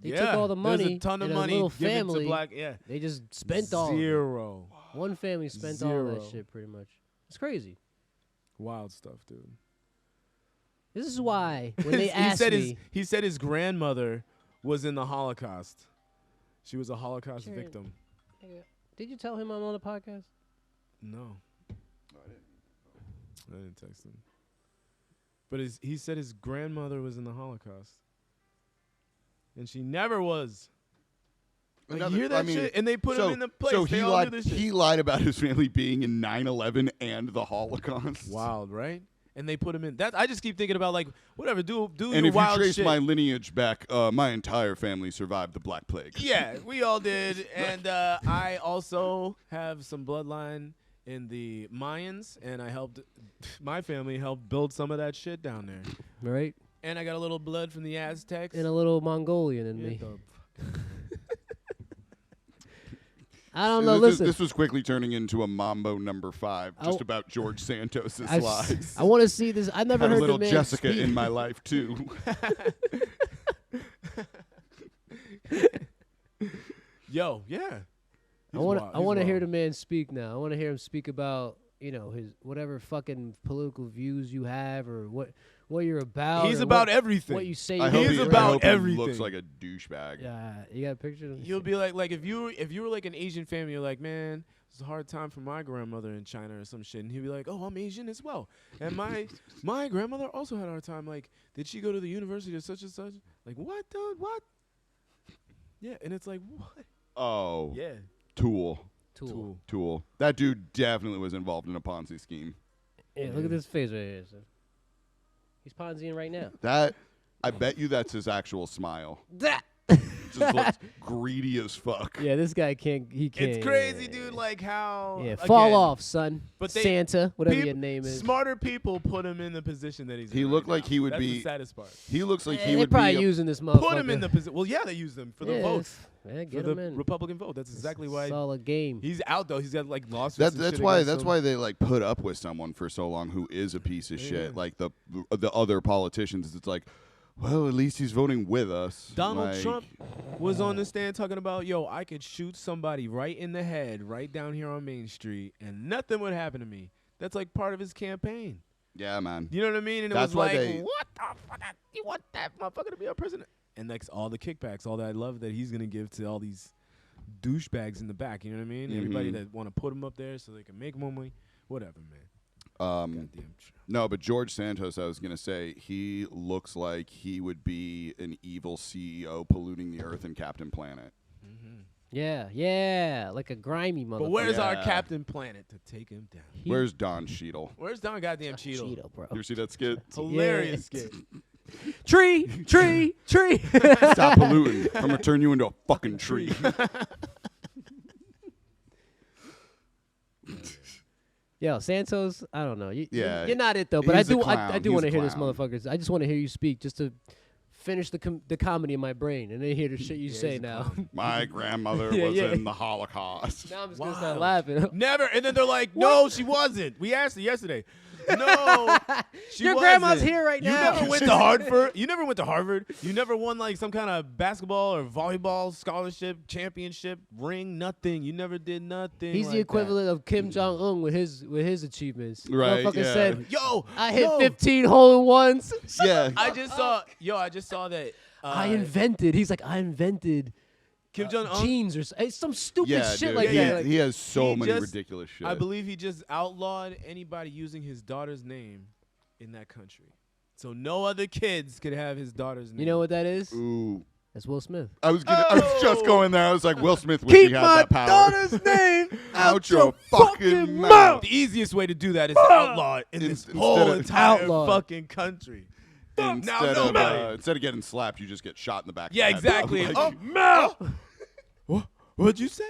They Yeah, took all the money. There's a ton of and money A little given family. to black. Yeah, They just spent all. Of it. zero. One family spent all that Zero. shit, pretty much. It's crazy. Wild stuff, dude. This is why when they asked me, he said his grandmother was in the Holocaust. She was a Holocaust Jared. victim. did you tell him I'm on the podcast? No, I didn't text him. But he said his grandmother was in the Holocaust, and she never was. Like, you hear that shit? And they put him in the place. So They he all lied. do this shit. He lied about his family being in 9/11 and the Holocaust. Wild, right? And they put him in that. I just keep thinking about like whatever. Do And your if you wild trace shit. my lineage back, my entire family survived the Black Plague. Yeah, we all did, and I also have some bloodline in the Mayans, and I helped my family help build some of that shit down there. Right? And I got a little blood from the Aztecs. And a little Mongolian in me. I don't know. Listen, This was quickly turning into a Mambo number 5, just about George Santos' lives. I want to see this. I never Had heard a little the man Jessica speak. in my life too. Yo, yeah. I want to hear the man speak now. I want to hear him speak about, you know, his whatever fucking political views you have or what you're about. He's or about what, everything. What you say. I you're hope He's he, doing. I about hope he everything. looks like a douchebag. Yeah, you got a picture of him? You'll be like if you were like an Asian family, you're like, man, it's a hard time for my grandmother in China or some shit, and he'd be like, oh, I'm Asian as well, and my grandmother also had a hard time. Like, did she go to the university of such and such? Like, what, dude? What? Yeah, and it's like, what? Oh, Yeah, Tool. Tool. That dude definitely was involved in a Ponzi scheme. Yeah, look at this face right here. Son. He's Ponziing right now. That, I bet you that's his actual smile. That. Just looks greedy as fuck. Yeah, this guy can't. He can't. it's crazy, dude. Like how? Yeah, fall again, off, son. But they- Santa, whatever peop- your name is. Smarter people put him in the position that he's in. He right looked like now. he would That's be- the saddest part. He looks like he They're would probably be. using this motherfucker. Put him in the position. Well, yeah, they used him for the votes. Yeah, For get the him in. Republican vote. That's exactly why Solid game. he's out though. He's got like lawsuits. That's and that's shit why against that's him. why they like put up with someone for so long who is a piece of shit. Yeah. Like the other politicians, it's like, well, at least he's voting with us. Donald Like, Trump was on the stand talking about, yo, I could shoot somebody right in the head, right down here on Main Street, and nothing would happen to me. That's like part of his campaign. Yeah, man. You know what I mean? And That's it was why like, they- what the fuck? You want that motherfucker to be our president? And next, all the kickbacks, all that love that he's gonna give to all these douchebags in the back. You know what I mean? Everybody Mhm. that want to put him up there so they can make more money. Whatever, man. Goddamn. No, but George Santos, I was gonna say, he looks like he would be an evil CEO polluting the earth in Captain Planet. Yeah, like a grimy motherfucker. But where's our Yeah. Captain Planet to take him down? Where's Don Cheadle? Where's Don goddamn Cheadle? Cheeto, bro? You ever see that skit? Hilarious skit. Tree. Stop polluting. I'm gonna turn you into a fucking tree. Yo, Santos, I don't know. Yeah, You're not it though. But I he's a do. I clown. do He's want a to hear this clown. motherfucker. I just want to hear you speak, just to finish the comedy in my brain, and then hear the shit you Yeah, say he's a now. My grandmother Yeah, was yeah. in the Holocaust. Now I'm just gonna Wow. start laughing. Never. And then they're like, no, she wasn't. We asked her yesterday. No, she Your wasn't. grandma's here right You now. never went to Harvard. You never went to Harvard. You never won like some kind of basketball or volleyball scholarship, championship, ring, nothing. You never did nothing. He's like the that. equivalent of Kim Jong Un with his achievements. Right, Motherfucker yeah. said, Yo, "I hit no. 15 hole-in-ones. Yeah. I just saw that. I invented." He's like, "I invented Kim Jong Un. jeans or some stupid Yeah, shit dude. like he, that." Like, he has so he many just- ridiculous shit. I believe he just outlawed anybody using his daughter's name in that country. So no other kids could have his daughter's name. you know what that is? Ooh. That's Will Smith. I was just Oh. going there. I was like, Will Smith wish Keep he had my that power. daughter's name out your fucking mouth. Oh, The easiest way to do that is to outlaw it in this Instead whole of- entire Outlaw it. fucking country. Instead now of nobody. instead of getting slapped, you just get shot in the back. Yeah, of the head. exactly. Like, Oh, Mel! What'd you say?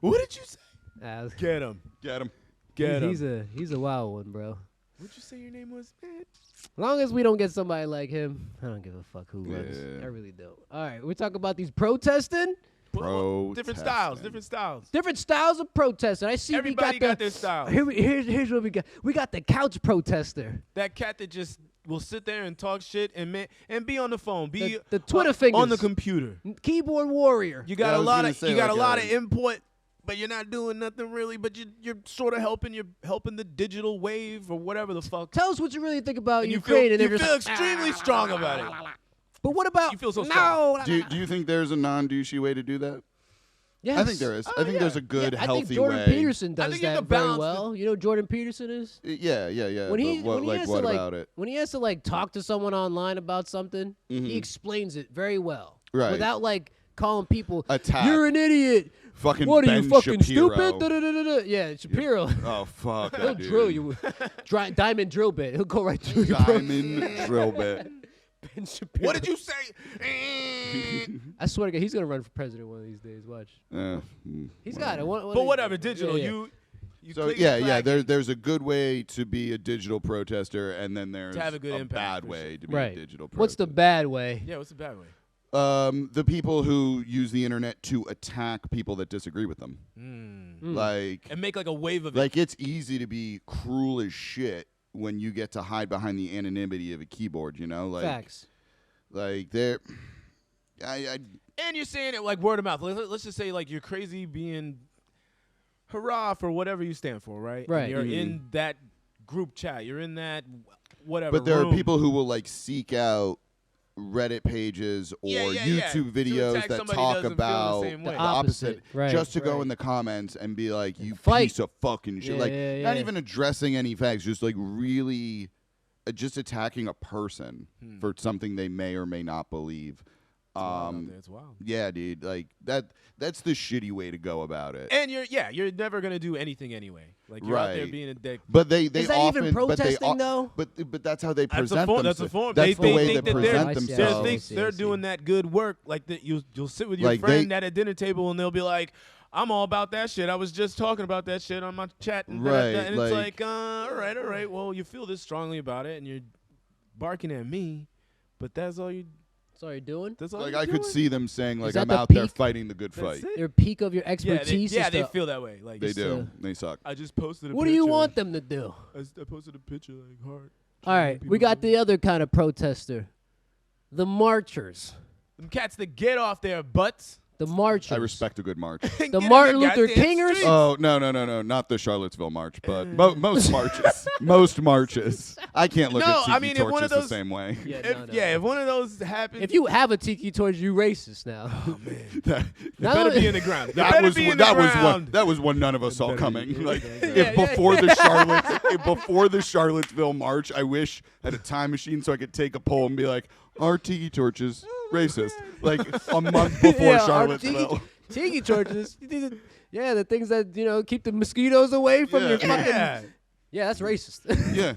What did you say? Get him. get him. Get him. He's a wild one, bro. What'd you say your name was, man? As long as we don't get somebody like him, I don't give a fuck who runs. Yeah. I really don't. All right, we talk about these protesting. Different styles. Different styles. Different styles of protesting. I see Everybody we got got their style. Here's what we got. We got the couch protester. That cat that just will sit there and talk shit and be on the phone. Be The Twitter fingers. on the computer. Keyboard warrior. You got Yeah, I a was lot gonna of say, you got like, a lot of input, but you're not doing nothing really. But you're sort of helping. You're helping the digital wave or whatever the fuck. Tell us what you really think about And you Ukraine. feel, and you they're feel just like, extremely strong about it. But what about You feel so no? strong. Do you think there's a non-douchey way to do that? Yes. I think there is. Oh, I think yeah. there's a good, I healthy think Jordan way. Peterson does think you have that to very balance well. You know who Jordan Peterson is? Yeah. When he but what, when he like, has what to about it? when he has to like talk to someone online about something, Mhm. he explains it very well, Right. without like calling people Attack. You're an idiot. Fucking What are Ben you fucking Shapiro. stupid? Da-da-da-da-da. Yeah, Shapiro. Oh fuck. He'll that dude. drill you with diamond drill bit. He'll go right through you, bro. Diamond drill bit. Ben Shapiro. What did you say? I swear to God, he's gonna run for president one of these days. Watch. He's got it. But whatever, digital. Yeah, yeah. You So click yeah, flagging there's a good way to be a digital protester, and then there's have a good impact, bad for way sure. to be Right. a digital protester. What's the bad way? Yeah, what's the bad way? The people who use the internet to attack people that disagree with them. Like, And make like a wave of it. like it's easy to be cruel as shit when you get to hide behind the anonymity of a keyboard, you know? Like, Facts. Like they're, And you're saying it like word of mouth. Let's just say like you're crazy being hurrah for whatever you stand for, right? Right. And you're in that group chat. You're in that whatever. but there room. are people who will like seek out Reddit pages or YouTube videos attack that somebody talk doesn't feel the about same way. the The opposite, opposite, right, just to go right. in the comments and be like, "You Fight. piece of fucking shit!" Yeah, Like, yeah, not yeah. even addressing any facts, just like really, just attacking a person for something they may or may not believe. It's wild out there. It's wild. Yeah, dude, like that's the shitty way to go about it. And you're never gonna do anything anyway. Like you're out there Right. being a dick. But they Is that often, even protesting but they, though? But that's how they That's a present form. themselves. That's a form. That's They the way think they that they're- present I see, I see. themselves. They think they're I see. doing that good work. Like that, you'll sit with your Like friend at a dinner table and they'll be like, "I'm all about that shit. I was just talking about that shit on my chat." And Right, and it's like- like, all right. Well, you feel this strongly about it, and you're barking at me, but that's all you. That's all you're doing? That's all Like you're I could doing. see them saying, like, that I'm the out there peak? fighting the good That's fight. it. Your peak of your Yeah, expertise they is to- feel that way. Like They it's, do. They suck. I just posted a What picture. do you want them to do? I posted a picture like heart. All right, we got the other kind of protester. The marchers. Them cats that get off their butts. The marchers. I respect a good march. and The get in Martin Luther goddamn Kingers? streets. Oh no, not the Charlottesville march, but most marches. Most marches. I can't look No, at tiki I mean, if one torches of the those- same way. Yeah, If one of those happens, If you have a tiki torch, you racist now. That, it better be in the ground. It that better was be in that the was ground. one that was one none of us saw better coming. be. Like Yeah, if before the Charlottesville march, I wish I had a time machine so I could take a poll and be like, are tiki torches racist? Like a month before Yeah, our Charlottesville. Tiki torches. Yeah, the things that, keep the mosquitoes away from your fucking. Yeah. Yeah, that's racist. Yeah.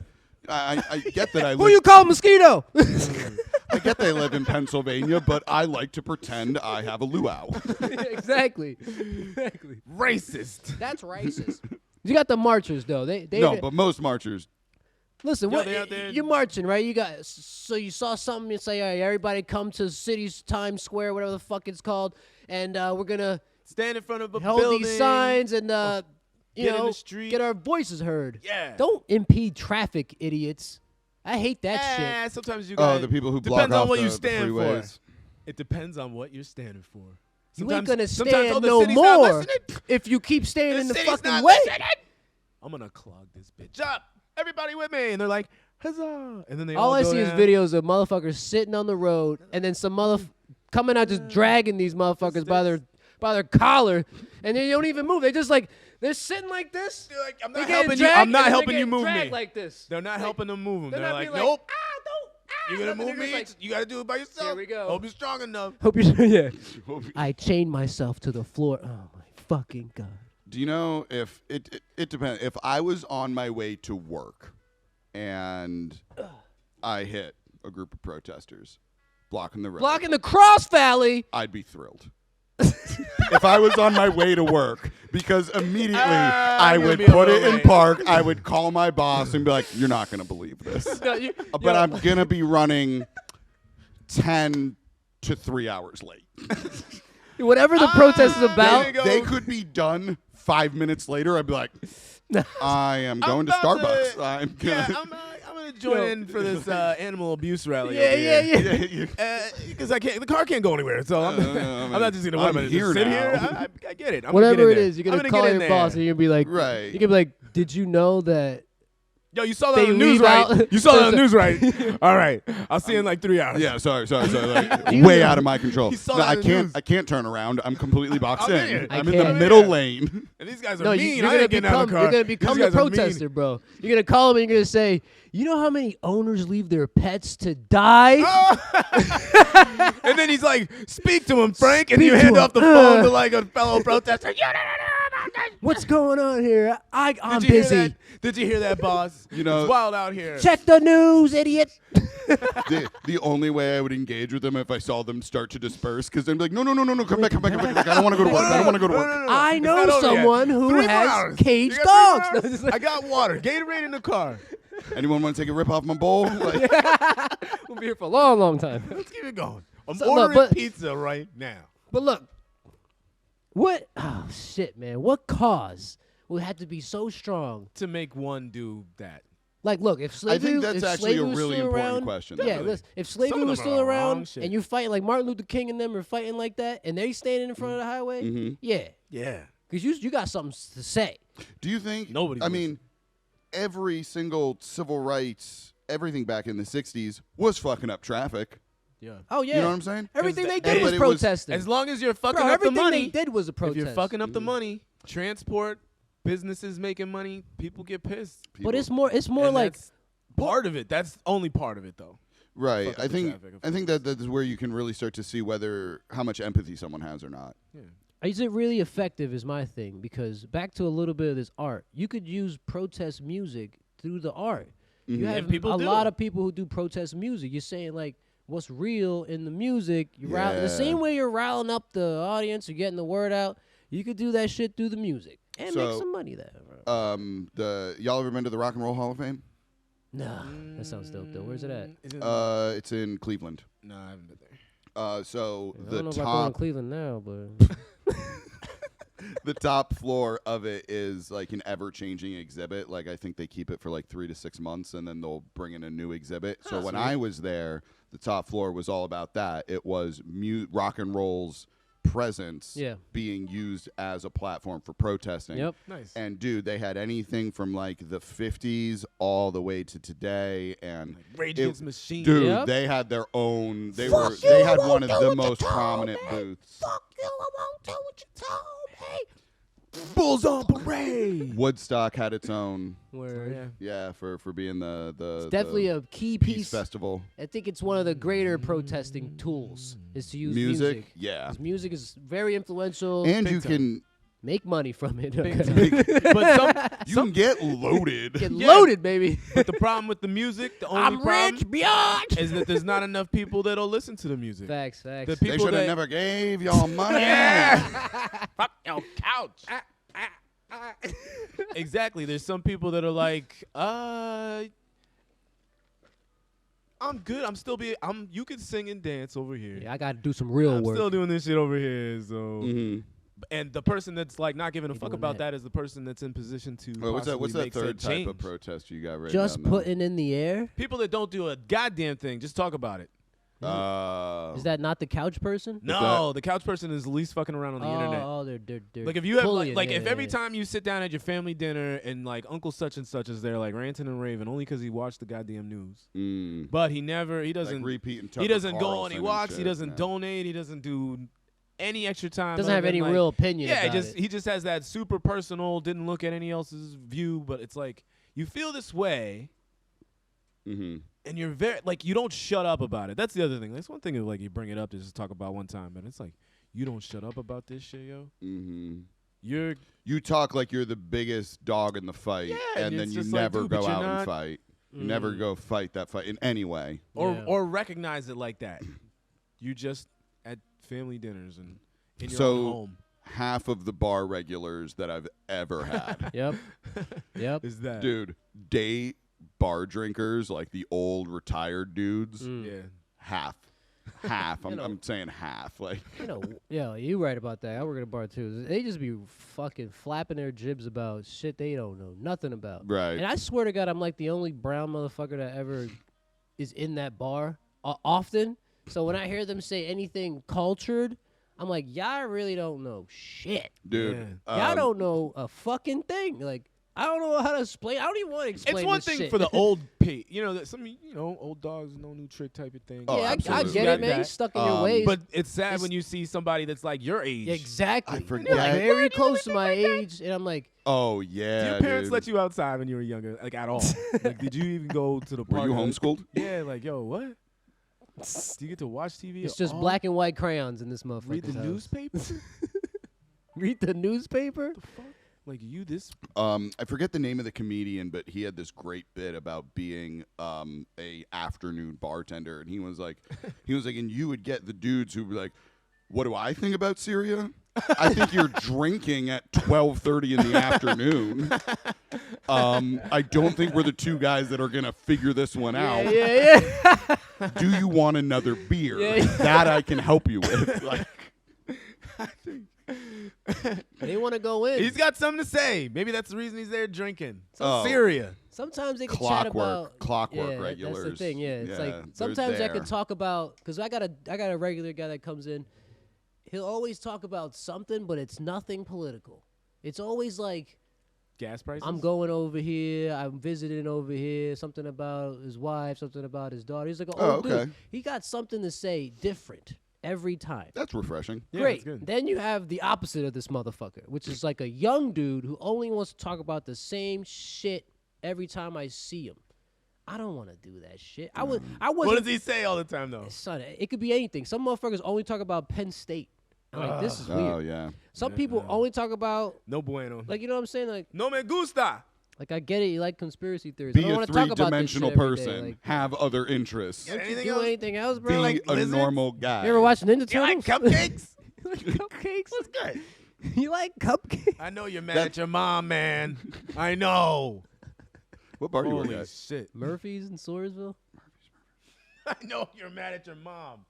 I get that I Who live, you call mosquito? I get they live in Pennsylvania, but I like to pretend I have a luau. Exactly. Racist. That's racist. You got the marchers though. They No, but most marchers. listen. Yo, What they out there- you're marching, right? So you saw something. You say, all right, everybody come to the city's Times Square, whatever the fuck it's called, and we're gonna Stand in front of a hold building. these signs and get in the street. get our voices heard. Yeah. Don't impede traffic, idiots. I hate that shit. Sometimes you Oh, gotta, the people who block depends off on what the, you the stand freeways. for. It depends on what you're standing for. You ain't gonna sometimes, stand the no city's not more listening. if you keep staying in the city's fucking not way. listening. I'm gonna clog this bitch up. Everybody with me, and they're like, huzzah! And then they All all I go see is down. videos of motherfuckers sitting on the road, and then some coming out just dragging these motherfuckers by their collar, and they don't even move. They just they're sitting like this. They're like, I'm They're not getting helping you. dragged, I'm not and they're helping you getting move dragged me. like this. They're not helping them move them. They're They're not like, being nope. Don't. You're gonna Nothing. move They're me. just You gotta do it by yourself. Here we go. Hope you're strong enough. Hope you. Yeah. I chained myself to the floor. Oh my fucking god. Do you know if it depends? If I was on my way to work and I hit a group of protesters blocking the road, Blocking the Cross Valley. I'd be thrilled. If I was on my way to work, because immediately I I'm gonna would be a put it little in late. park, I would call my boss and be like, "You're not gonna believe this, No, you- but I'm gonna be running 10 to 3 hours late." whatever the protest is about. There you go. They could be done 5 minutes later. I'd be like, "I am going to about to- Starbucks. I'm Yeah, gonna." I'm gonna join in for this animal abuse rally. Yeah, yeah. Because the car can't go anywhere, so I'm not just gonna. What I'm am I here just sit now. here? I get it. I'm Whatever gonna it get in is, you're there. gonna I'm call get in your there. boss and you're gonna be like, Right. You're gonna be like, did you know that? Yo, you saw that They on the news, leave right? out- You saw that on the news, right? All right, I'll see you in like 3 hours. Yeah, sorry. Like, You way know- out of my control. He saw No, that I on the can't. news. I can't turn around. I'm completely boxed I'm in. in. I'm I in the can't. middle lane. And these guys are No, mean. you're I gonna ain't getting out of the car. You're gonna become These the guys are mean. protester, bro. You're gonna call them and you're gonna say, you know how many owners leave their pets to die? And then he's like, "Speak to him, Frank," and Speak you to hand him. off the phone to like a fellow protester. What's going on here? I'm Did you hear busy. that? Did you hear that, boss? You know- it's wild out here. Check the news, idiot. The only way I would engage with them if I saw them start to disperse, because they'd be like, no, come back. I don't want to go to work. I don't want to go to work. I It's know not over yet. someone who 3 more has hours. caged You got 3 dogs. more hours? I got water. Gatorade in the car. Anyone want to take a rip off my bowl? Like, We'll be here for a long, long time. Let's keep it going. I'm So, look, ordering but- pizza right now. But look, what? Oh shit, man! What cause would have to be so strong? To make one do that. Like, look, if I slavery, think that's if actually a slavery was really still important around, question. Yeah, Definitely. listen, if Some slavery of was them still are wrong around shit. and you're fighting like Martin Luther King and them are fighting like that, and they standing in front of the highway, Mhm. yeah, Yeah. because you got something to say. Do you think? Nobody I listens. mean, every single civil rights, everything back in the '60s was fucking up traffic. Yeah. Oh yeah, You know what I'm saying? everything they Because did was everybody was- protesting. As long as you're fucking Bro, up the everything money. they did was a If protest. you're fucking up the money, transport, businesses making money, people get pissed. But it's more And like that's part of it. That's only part of it, though. right. fuck up I the think traffic, of I think course. that is where you can really start to see how much empathy someone has or not. Yeah. is it really effective is my thing, because back to a little bit of this art. You could use protest music through the art. You Mhm. have And people a do. lot of people who do protest music. You're saying like what's real in the music. The Yeah. same way you're riling up the audience or getting the word out, you could do that shit through the music and make So, some money there. Bro. Y'all ever been to the Rock and Roll Hall of Fame? Nah, that sounds dope though. Where's it at? Is it- It's in Cleveland. no, I haven't been there. So I the don't know about going to top Cleveland now, but the top floor of it is like an ever-changing exhibit. Like I think they keep it for like 3 to 6 months, and then they'll bring in a new exhibit. So when I was there, the top floor was all about that. It was rock and roll's presence Yeah. being used as a platform for protesting. yep. Nice. And dude, they had anything from like the 50s all the way to today, and Rage it- Against the Machine. dude, Yep. they had their own. They Fuck they you, had I one of won't do the what you most told prominent me. booths. Fuck you! I won't do what you told me. Bulls on Parade. Woodstock had its own. Where Yeah. Yeah, for being the it's definitely the a key Peace piece. Festival. I think it's one of the greater protesting tools is to use music. Yeah, 'Cause music is very influential. and Big you time. can Make money from it. Big Okay. time. But you can get loaded. Get Yeah. loaded, baby. But the problem with the music, the only I'm problem rich, biatch. is that there's not enough people that'll listen to the music. Facts, facts. The They people should have that never gave y'all money. Fuck your couch. Exactly. There's some people that are like, I'm good. You can sing and dance over here. Yeah, I got to do some real I'm work. still doing this shit over here. So, Mhm. and the person that's like not giving a Ain't fuck doing about that. that is the person that's in position to. What's that? What's possibly that make third said type change. of protest you got right Just now? putting in the air. People that don't do a goddamn thing, just talk about it. Is that not the couch person? No, the couch person is the least fucking around on the internet. Oh, they're Like if you have bullying. like Yeah, if yeah, every yeah. time you sit down at your family dinner and like Uncle such and such is there like ranting and raving only because he watched the goddamn news, but he doesn't like repeating he doesn't go Carlson and he and walks, he shit, doesn't man. donate, he doesn't do any extra time. doesn't other have than, any like- real opinion. Yeah, about it. he just has that super personal, didn't look at any else's view, but it's like you feel this way Mm-hmm. and you're very like you don't shut up about it. That's the other thing. That's one thing is like you bring it up to just talk about one time, but it's like you don't shut up about this shit, yo. Mm-hmm. You're You talk like you're the biggest dog in the fight, Yeah, and and then it's you just like, never dude, but go you're out and not- fight. You never go fight that fight in any way. Yeah. or recognize it like that. You just at family dinners and in your So- own home. Half of the bar regulars that I've ever had, Yep. Yep. Is that dude, date bar drinkers, like the old retired dudes. Mm. Yeah. Half. I'm saying half. Like, Yeah, you right about that. I work at a bar too. They just be fucking flapping their jibs about shit they don't know nothing about. right. And I swear to God, I'm like the only brown motherfucker that ever is in that bar often. So when I hear them say anything cultured, I'm like, y'all really don't know shit. Dude. Y'all don't know a fucking thing. Like, I don't know how to explain. I don't even want to explain. It's one this thing shit. for the old pig. You know, that some old dogs, no new trick type of thing. Oh, yeah, I absolutely. get Got it, man. that. You stuck in your ways. But it's sad It's- when you see somebody that's like your age. exactly. I They're forget. very close to my age, and I'm like, Oh, yeah. Did your parents dude. let you outside when you were younger, like at all? Like, did you even go to the Were park? you homeschooled? Yeah, like yo, what? Do you get to watch TV? it's just all- black and white crayons in this motherfucker. Read the newspaper. Read the newspaper. Like you this. I forget the name of the comedian, but he had this great bit about being a afternoon bartender, and he was like, and you would get the dudes who were like, "What do I think about Syria? I think you're drinking at 12:30 in the afternoon. I don't think we're the two guys that are gonna figure this one out. Yeah. Do you want another beer? Yeah. That I can help you with." Like, They want to go in. He's got something to say. Maybe that's the reason he's there drinking. Oh. Syria. Sometimes they can chat about clockwork regulars. That's the thing. Yeah, it's Yeah, like they're sometimes I there. can talk about because I got a regular guy that comes in. He'll always talk about something, but it's nothing political. It's always like Gas prices. I'm going over here, I'm visiting over here, something about his wife, something about his daughter. He's like, Oh, dude, okay. he got something to say different every time. That's refreshing. Yeah, Great. that's good. Then you have the opposite of this motherfucker, which is like a young dude who only wants to talk about the same shit every time I see him. I don't want to do that shit. I wasn't. What does he say all the time though? Son, it could be anything. Some motherfuckers only talk about Penn State. I'm like, this is weird. Oh yeah. Some people only talk about, No bueno. like, you know what I'm saying? No me gusta. Like I get it. You like conspiracy theories. I Be don't a want to talk about this shit three-dimensional every day. person. Like, Have other interests. Yeah. don't you Anything do else? anything else, Be bro? like a lizards? normal guy. You ever watch Ninja You like Turtles? cupcakes? Cupcakes? What's good? You like cupcakes? I know you're mad at your mom, man. I know. What bar do you work Holy at? shit. Murphy's in Swordsville? I know you're mad at your mom.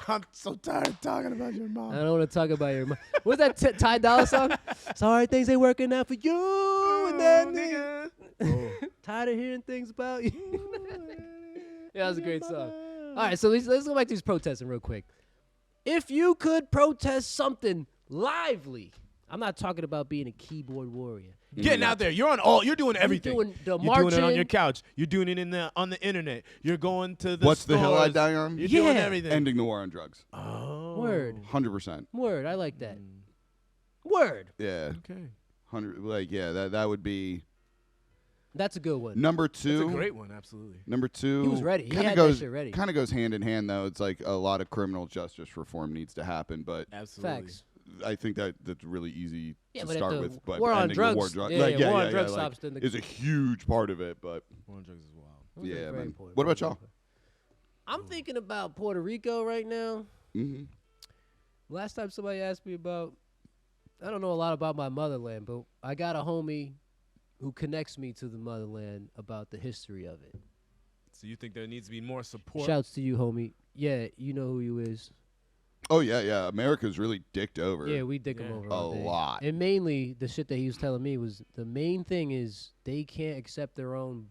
I'm so tired of talking about your I mom. don't want to talk about your mom. What's that Ty Dolla song? Sorry, things ain't working out for you. And then nigga. tired of hearing things about you. Yeah, that was a great song. All right, so let's go back to these protesting real quick. If you could protest something lively, I'm not talking about being a keyboard warrior. Getting out there. You're doing everything. doing the You're doing it on marching. your couch. You're doing it on the internet. You're going to the What's the hill I stores. die on? You're doing Yeah. everything. Ending the war on drugs. Oh. Word. 100%. Word, I like that. Word. Yeah. Okay. 100. Like yeah. That would be That's a good one. number That's two. a great one, absolutely. Number two. He was ready. He kinda had goes, that shit ready. Kind of goes hand in hand though. It's like a lot of criminal justice reform needs to happen, but Absolutely. Facts. I think that's really easy Yeah, to but if start the with. But war on ending drugs, the war on drugs, yeah, like, yeah, war on yeah, drugs like, stops, then the- is a huge part of it. But War on drugs is wild. Okay, yeah, very man. important, What very about y'all? important. I'm thinking about Puerto Rico right now. Mm-hmm. Last time somebody asked me about, I don't know a lot about my motherland, but I got a homie who connects me to the motherland about the history of it. So you think there needs to be more support? Shouts to you, homie. Yeah, you know who you is. Oh yeah. America's really dicked over. Yeah, we dick him Yeah. over A all day. lot. And mainly, the shit that he was telling me was the main thing is they can't accept their own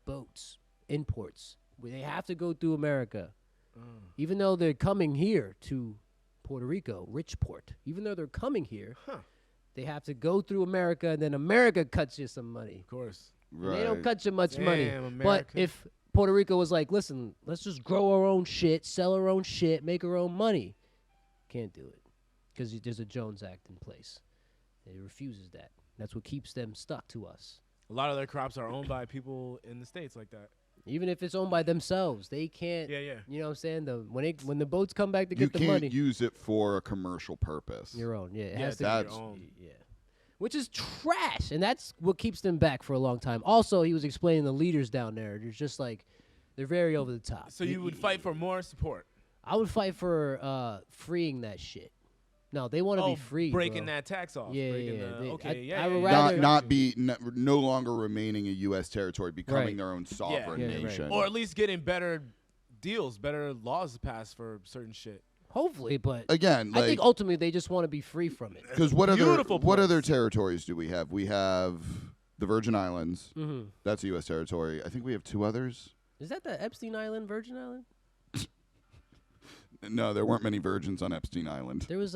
boats, imports. They have to go through America. Even though they're coming here to Puerto Rico, Richport, even though they're coming here, Huh. they have to go through America, and then America cuts you some money. Of course. And they don't cut you much money. Damn, But America. if Puerto Rico was like, listen, let's just grow our own shit, sell our own shit, make our own money, can't do it because there's a Jones Act in place. It refuses that. That's what keeps them stuck to us. A lot of their crops are owned by people in the States like that. Even if it's owned by themselves, they can't. Yeah, yeah. You know what I'm saying? When the boats come back to You get the can't money, use it for a commercial purpose. your own. Yeah, it Yeah, has to. that's- your own. Yeah. Which is trash, and that's what keeps them back for a long time. Also, he was explaining the leaders down there. They're just like, they're very over the top. So you would fight for more support? I would fight for freeing that shit. No, they want to be free. breaking bro. that tax off. Yeah, breaking yeah, the, they- okay, I- yeah, I would yeah, rather- yeah. Not be no longer remaining a U.S. territory, becoming Right. their own sovereign Yeah, right. nation. Or at least getting better deals, better laws passed for certain shit. Hopefully, but Again, I like think ultimately they just want to be free from it. because Beautiful what place. other territories do we have? We have the Virgin Islands. Mm-hmm. That's a U.S. territory. I think we have two others. Is that the Epstein Island, Virgin Island? No, there weren't many virgins on Epstein Island. There was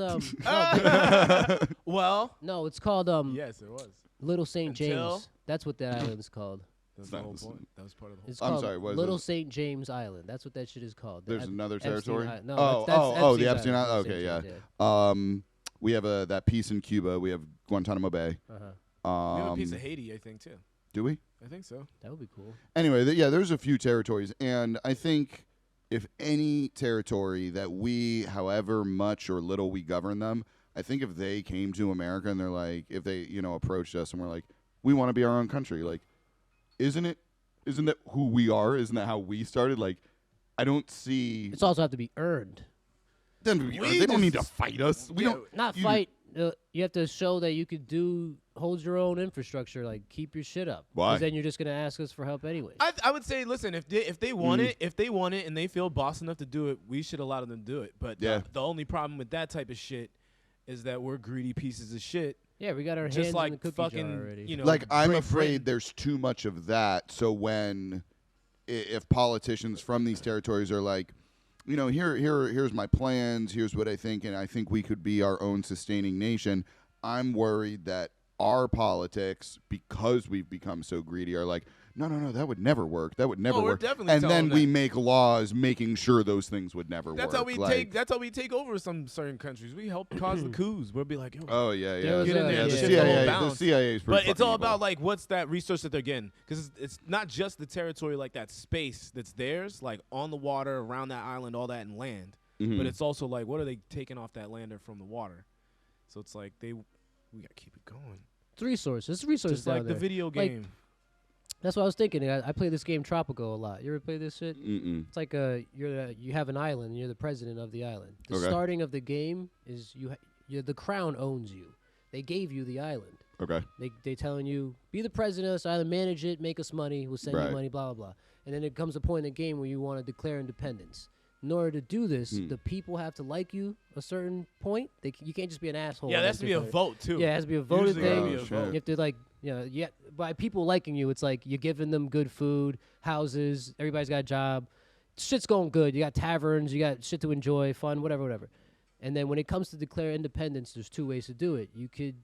Well, no, it's called yes, there was. Little St. Until- James. That's what that island's called. That's It's the not whole the point. That was part of the whole. It's I'm called sorry, what is Little it? St. James Island. That's what that shit is called. The There's another Epstein territory. I- no, oh, that's the Epstein's Epstein Island. Little Okay, St. yeah. James, We have that piece in Cuba. We have Guantanamo Bay. Uh-huh. We have a piece of Haiti, I think, too. Do we? I think so. That would be cool. Anyway, there's a few territories, and I think if any territory that we, however much or little we govern them, I think if they came to America and they're like, if they, approached us and we're like, we want to be our own country, like, isn't that who we are? Isn't that how we started? Like, I don't see. It's also have to be earned. They don't need to fight us. We don't. Not fight. You have to show that you could hold your own infrastructure, like keep your shit up. Why? Because then you're just gonna ask us for help anyway. I would say, listen, if they want it, and they feel boss enough to do it, we should allow them to do it. But the only problem with that type of shit is that we're greedy pieces of shit. Yeah, we got our hands Just like in the cookie fucking, jar already. Like, I'm Great afraid Britain. there's too much of that. So if politicians from these territories are like, here's my plans, here's what I think, and I think we could be our own sustaining nation, I'm worried that our politics, because we've become so greedy, are like, no, that would never work. That would never we're work. definitely And telling then them we that. make laws making sure those things would never That's work. how we Like, That's how we take over some certain countries. We help cause the coups. We'll be like, yo, Oh yeah. There was get in there. Yeah, and the shit's all CIA. The balanced. CIA is pretty But it's all fucking about evil. like what's that resource that they're getting, because it's not just the territory, like that space that's theirs, like on the water, around that island, all that, and land. Mhm. But it's also like, what are they taking off that land or from the water? So it's like we gotta keep it going. It's resources. It's resources Just down like the there. video Like, game. That's what I was thinking. I play this game Tropico a lot. You ever play this shit? Mm-mm. It's like you have an island and you're the president of the island. The Okay. starting of the game is the crown owns you. They gave you the island. Okay. They telling you be the president of this island, manage it, make us money, we'll send you Right. money, blah blah blah. And then it comes a point in the game where you want to declare independence. In order to do this, the people have to like you a certain point. You can't just be an asshole. Yeah, and there has to be a declare- vote too. Yeah, it has to be a voted Usually gotta thing. be a Oh, vote. shit. You have to by people liking you, it's like you're giving them good food, houses, everybody's got a job. Shit's going good. You got taverns, you got shit to enjoy, fun, whatever. And then when it comes to declare independence, there's two ways to do it. You could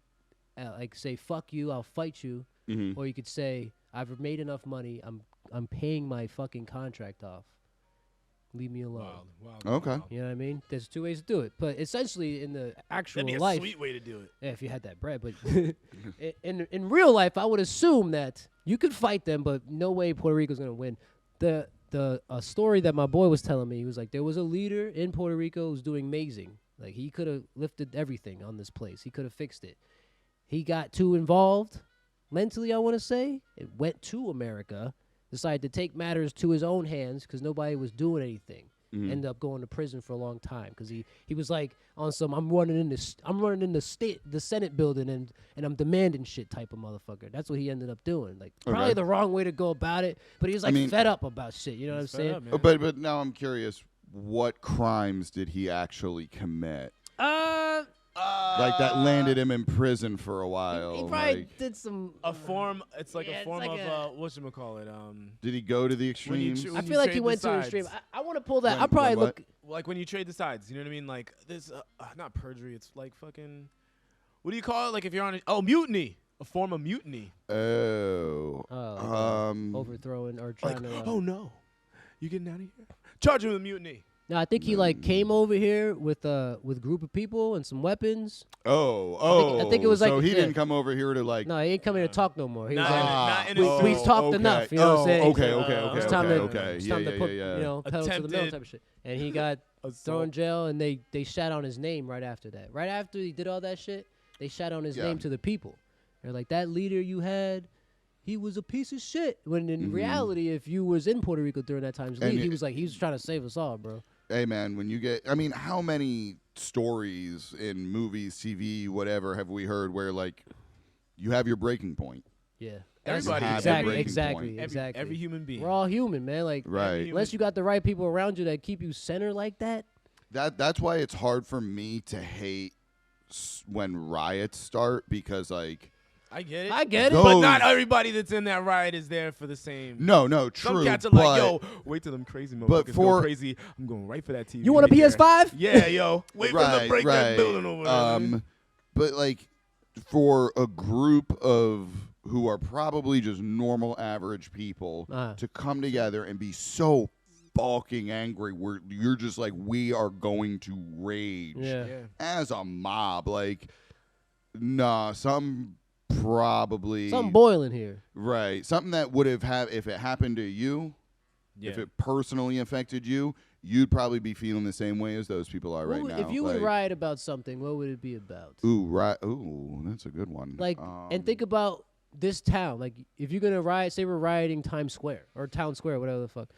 say fuck you, I'll fight you, Mm-hmm. or you could say I've made enough money, I'm paying my fucking contract off. Leave me alone. Wild, Okay. You know what I mean? There's two ways to do it. But essentially in the actual That'd be a life, sweet way to do it. yeah, if you had that bread, but in real life, I would assume that you could fight them, but no way Puerto Rico's gonna win. A story that my boy was telling me, he was like, there was a leader in Puerto Rico who's doing amazing. Like he could have lifted everything on this place. He could have fixed it. He got too involved mentally, I want to say. It went to America, decided to take matters to his own hands because nobody was doing anything. Mhm. Ended up going to prison for a long time because he was like on some I'm running in the Senate building and I'm demanding shit type of motherfucker. That's what he ended up doing. Like probably Okay. the wrong way to go about it, but he was like fed up about shit. You know what I'm He's fed saying? up, man. But now I'm curious, what crimes did he actually commit? Like that landed him in prison for a while. He probably like, did some. a form. It's like Yeah, a it's form like of whatchamacallit. did he go to the When you extremes? choose- I when feel like he trade went the to an extreme. sides. I want to pull that. When- I'll probably when look. like when you trade the sides. You know what I mean? Like this, not perjury. It's like fucking. What do you call it? Like if you're on mutiny. A form of mutiny. Oh. Overthrowing or Like, trying to. oh no, you getting out of here? Charge him with mutiny. No, I think he like came over here with a group of people and some weapons. I think it was so like- he yeah. didn't come over here to like. No, he ain't coming to talk no more. He was Nah, like, not in we- his we talked okay. enough, you know what I'm saying? Okay, Uh, okay, it's okay, time to okay. it's Yeah, time yeah, to put yeah. you know pedal to the metal Attempted- type of shit. And he got thrown in jail, and they shot on his name right after that. Right after he did all that shit, they shot on his Yeah. name to the people. They're like, that leader you had, he was a piece of shit. When in reality, if you was in Puerto Rico during that time's And lead, it- he was trying to save us all, bro. Hey man, when you get, I mean, how many stories in movies, TV, whatever, have we heard where like you have your breaking point? Yeah. Everybody has a exactly, breaking exactly, point. exactly. Every human being. We're all human, man. Like, Right. unless you got the right people around you that keep you centered like that. That's why it's hard for me to hate when riots start because like I get it. I get it. Those- But not everybody that's in that riot is there for the same. no, Some true. cats are but like, yo, wait till them crazy but motherfuckers for- go crazy. I'm going right for that TV. You want a right there. PS5? Yeah, yo. Wait for them to break that building over there. But like for a group of who are probably just normal average people to come together and be so fucking angry where you're just like, we are going to rage Yeah. as a mob. Like, nah, some probably Something boiling here. right. Something that would have if it happened to you, Yeah. if it personally affected you, you'd probably be feeling the same way as those people are right now. If you would riot about something, what would it be about? Ooh, that's a good one. Like, and think about this town. Like, if you're gonna riot, say we're rioting Times Square or Town Square, whatever the fuck.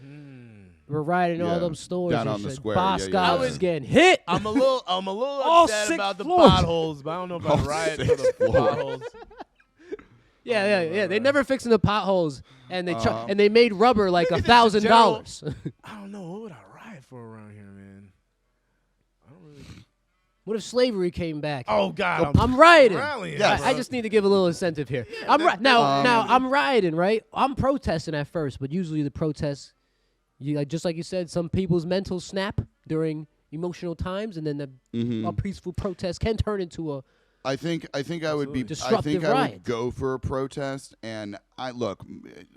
We're rioting all them stores down and on the shit. square. Boscov's Yeah. is getting hit. I'm a little All upset 6 about the floors. potholes, but I don't know about All riot for 6 the floors. potholes. Yeah. They never fixing the potholes, and they Uh-huh. and they made rubber like $1,000. I don't know. What would I riot for around here, man? I don't really. What if slavery came back? Oh God, I'm rioting. rallying. Yes. I just need to give a little incentive here. Now I'm rioting, right? I'm protesting at first, but usually the protests, just like you said, some people's mental snap during emotional times, and then a peaceful protest can turn into a. I think I would be. Disruptive I would riot. go for a protest, and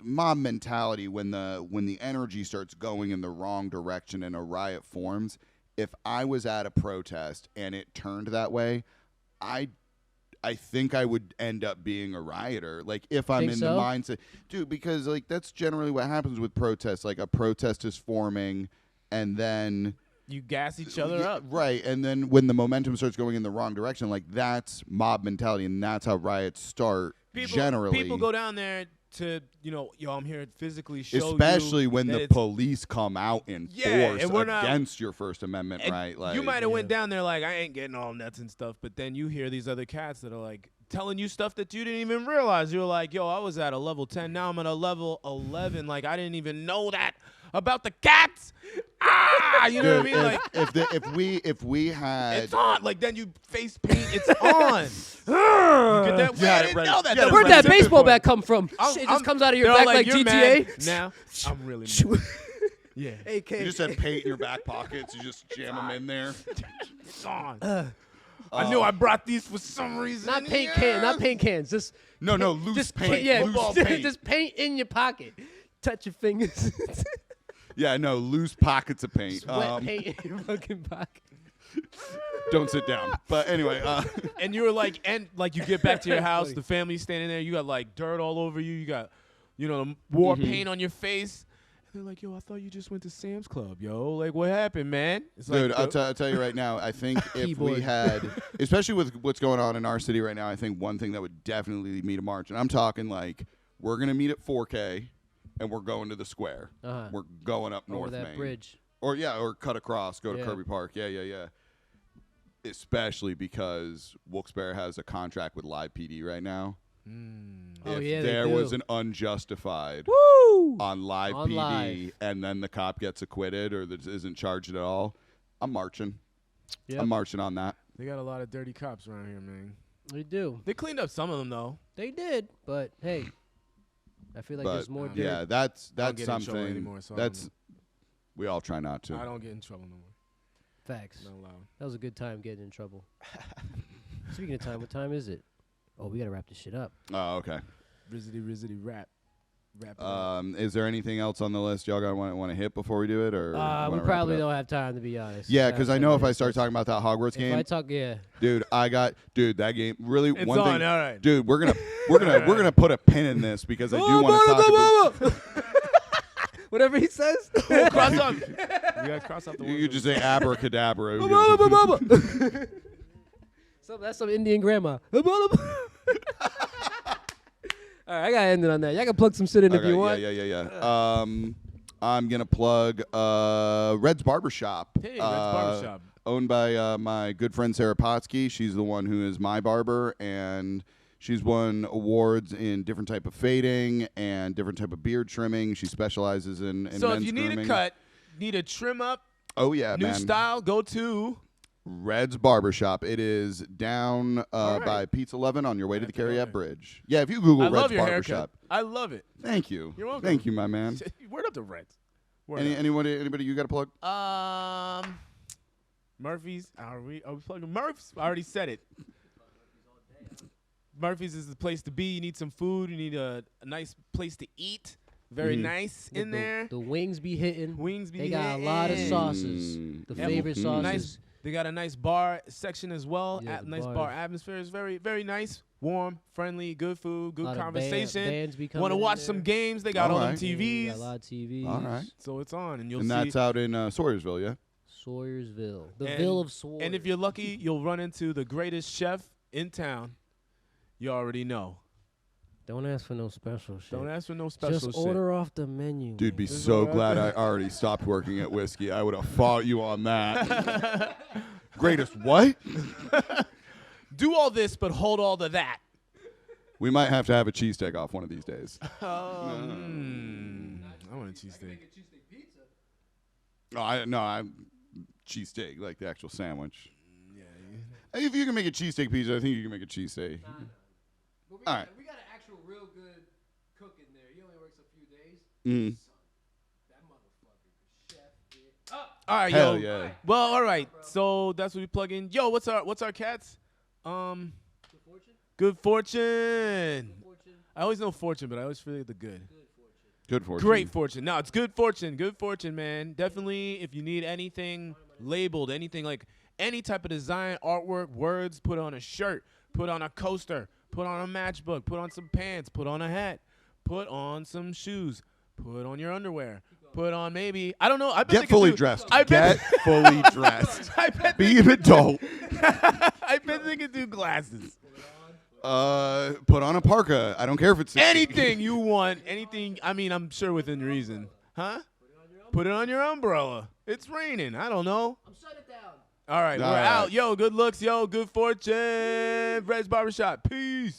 mob mentality when the energy starts going in the wrong direction and a riot forms. If I was at a protest and it turned that way, I think I would end up being a rioter. Like if I'm in the mindset, dude, because like that's generally what happens with protests. Like a protest is forming, and then you gas each other up. Right. And then when the momentum starts going in the wrong direction, like that's mob mentality, and that's how riots start generally. People go down there to, I'm here to physically show especially you when that the police come out in force and we're not, against your First Amendment right. Like, you might have went down there like, I ain't getting all nuts and stuff, but then you hear these other cats that are like telling you stuff that you didn't even realize. You're like, yo, I was at a level 10, now I'm at a level 11. Like, I didn't even know that about the cats. You know what I mean? Like, if we had, it's on. Like, then you face paint, it's on. You get that? Yeah, I didn't know that. yeah, Where'd that baseball bat come from? It just comes out of your they're back like, like you're GTA. mad. Now I'm really mad. Yeah. AK. you just had paint in your back pockets, you just jam them in there. It's on. I knew I brought these for some reason. Not paint cans. Not paint cans. Just No, loose just paint. Yeah, Loose paint. just paint in your pocket. Touch your fingers. Yeah, no, loose pockets of paint. Wet paint in your fucking pocket. Don't sit down. But anyway, And you were like, you get back to your house, the family's standing there, you got like dirt all over you, you got, the war paint on your face. And they're like, yo, I thought you just went to Sam's Club, yo. Like, what happened, man? It's dude, like, I'll tell you right now, I think if we had, especially with what's going on in our city right now, I think one thing that would definitely lead me to march, and I'm talking like, we're going to meet at 4K, and we're going to the square. We're going up North that Main. bridge. Or cut across, go to Yeah. Kirby Park. Yeah. Especially because Wilkes-Barre has a contract with Live PD right now. If there was an unjustified on Live PD Live. and then the cop gets acquitted or that isn't charged at all, I'm marching. Yep. I'm marching on that. They got a lot of dirty cops around here, man. They do. They cleaned up some of them, though. They did, but hey, I feel like But there's more dirt. yeah, that's I don't get in trouble something. anymore, so We all try not to. I don't get in trouble no more. Facts. Not allowed. That was a good time getting in trouble. Speaking of time, what time is it? Oh, we gotta wrap this shit up. Oh, okay. Rizzity rap. Wrap it up. Is there anything else on the list y'all want to hit before we do it, or We wanna wrap probably it up? don't have time, to be honest. Yeah, because I know if I start talking about that Hogwarts if game, I talk, yeah. dude, that game really It's one on, thing. all right. Dude, we're gonna put a pin in this because I do want to talk about. Whatever he says. Cross off. You gotta cross off the You ones could just say abracadabra. That's some Indian grandma. All right, I gotta end it on that. Y'all can plug some shit in if you want. Yeah. I'm gonna plug Red's Barbershop. Hey, Red's Barbershop. Owned by my good friend Sarah Potsky. She's the one who is my barber, and she's won awards in different type of fading and different type of beard trimming. She specializes in So men's if you need grooming. a cut, need a trim up, Oh yeah, new man. style, go to Red's Barbershop. It is down right. by Pete's 11 on your way to the All right. Cariat Bridge. Yeah, if you Google I Red's love your Barbershop. haircut. I love it. Thank you. You're welcome. Thank you, my man. Word up to Reds. Word Anybody you got to plug? up. Murphy's. Are we plugging Murph's? I already said it. Murphy's is the place to be. You need some food. You need a nice place to eat. Very nice in there. The wings be hitting. Wings be They got hitting. a lot of sauces. The Mm. favorite sauces. Nice They got a nice bar section as well. Yeah, the Nice bar bar is- atmosphere is very, very nice. Warm, friendly, good food, good Lot of conversation. bands be coming Want to in watch there. some games? They got all them Alright. Yeah, TVs. got a lot of TVs. All right. So it's on, and you'll And see. that's out in Sawyersville, yeah? Sawyersville. The And- Ville of Sawyers. And if you're lucky, you'll run into the greatest chef in town. You already know. Don't ask for no special shit. Don't ask for no special Just shit. order off the menu. Dude, be man. This is so what I glad I think. already stopped working at Whiskey. I would have fought you on that. Greatest what? Do all this, but hold all to that. We might have to have a cheesesteak off one of these days. I want a cheesesteak. I cheesesteak, like the actual sandwich. Yeah. If you can make a cheesesteak pizza, I think you can make a cheesesteak. But All right. we got an actual real good cook in there. He only works a few days. Mm. That motherfucker, chef. Oh, All right, Hell yo. yeah. Well, all right. So that's what we plug in. Yo, what's our cats? good fortune. Good fortune. Good fortune. I always know fortune, but I always feel the good. Good fortune. Good fortune. Great fortune. No, it's good fortune. Good fortune, man. Definitely, if you need anything labeled, anything like any type of design, artwork, words, put on a shirt, put on a coaster, put on a matchbook, put on some pants, put on a hat, put on some shoes, put on your underwear, put on maybe, I don't know. I bet they Get could fully do- dressed. I bet, Get fully dressed. I bet, Be an adult. I bet they could do glasses. Put on a parka. I don't care if it's 60. Anything you want, anything. I mean, I'm sure within reason. Huh? Put it on your umbrella. It's raining. I don't know. I'm shut it down. All right, All we're right. out. Yo, good looks. Yo, good fortune. Red's Barbershop. Peace.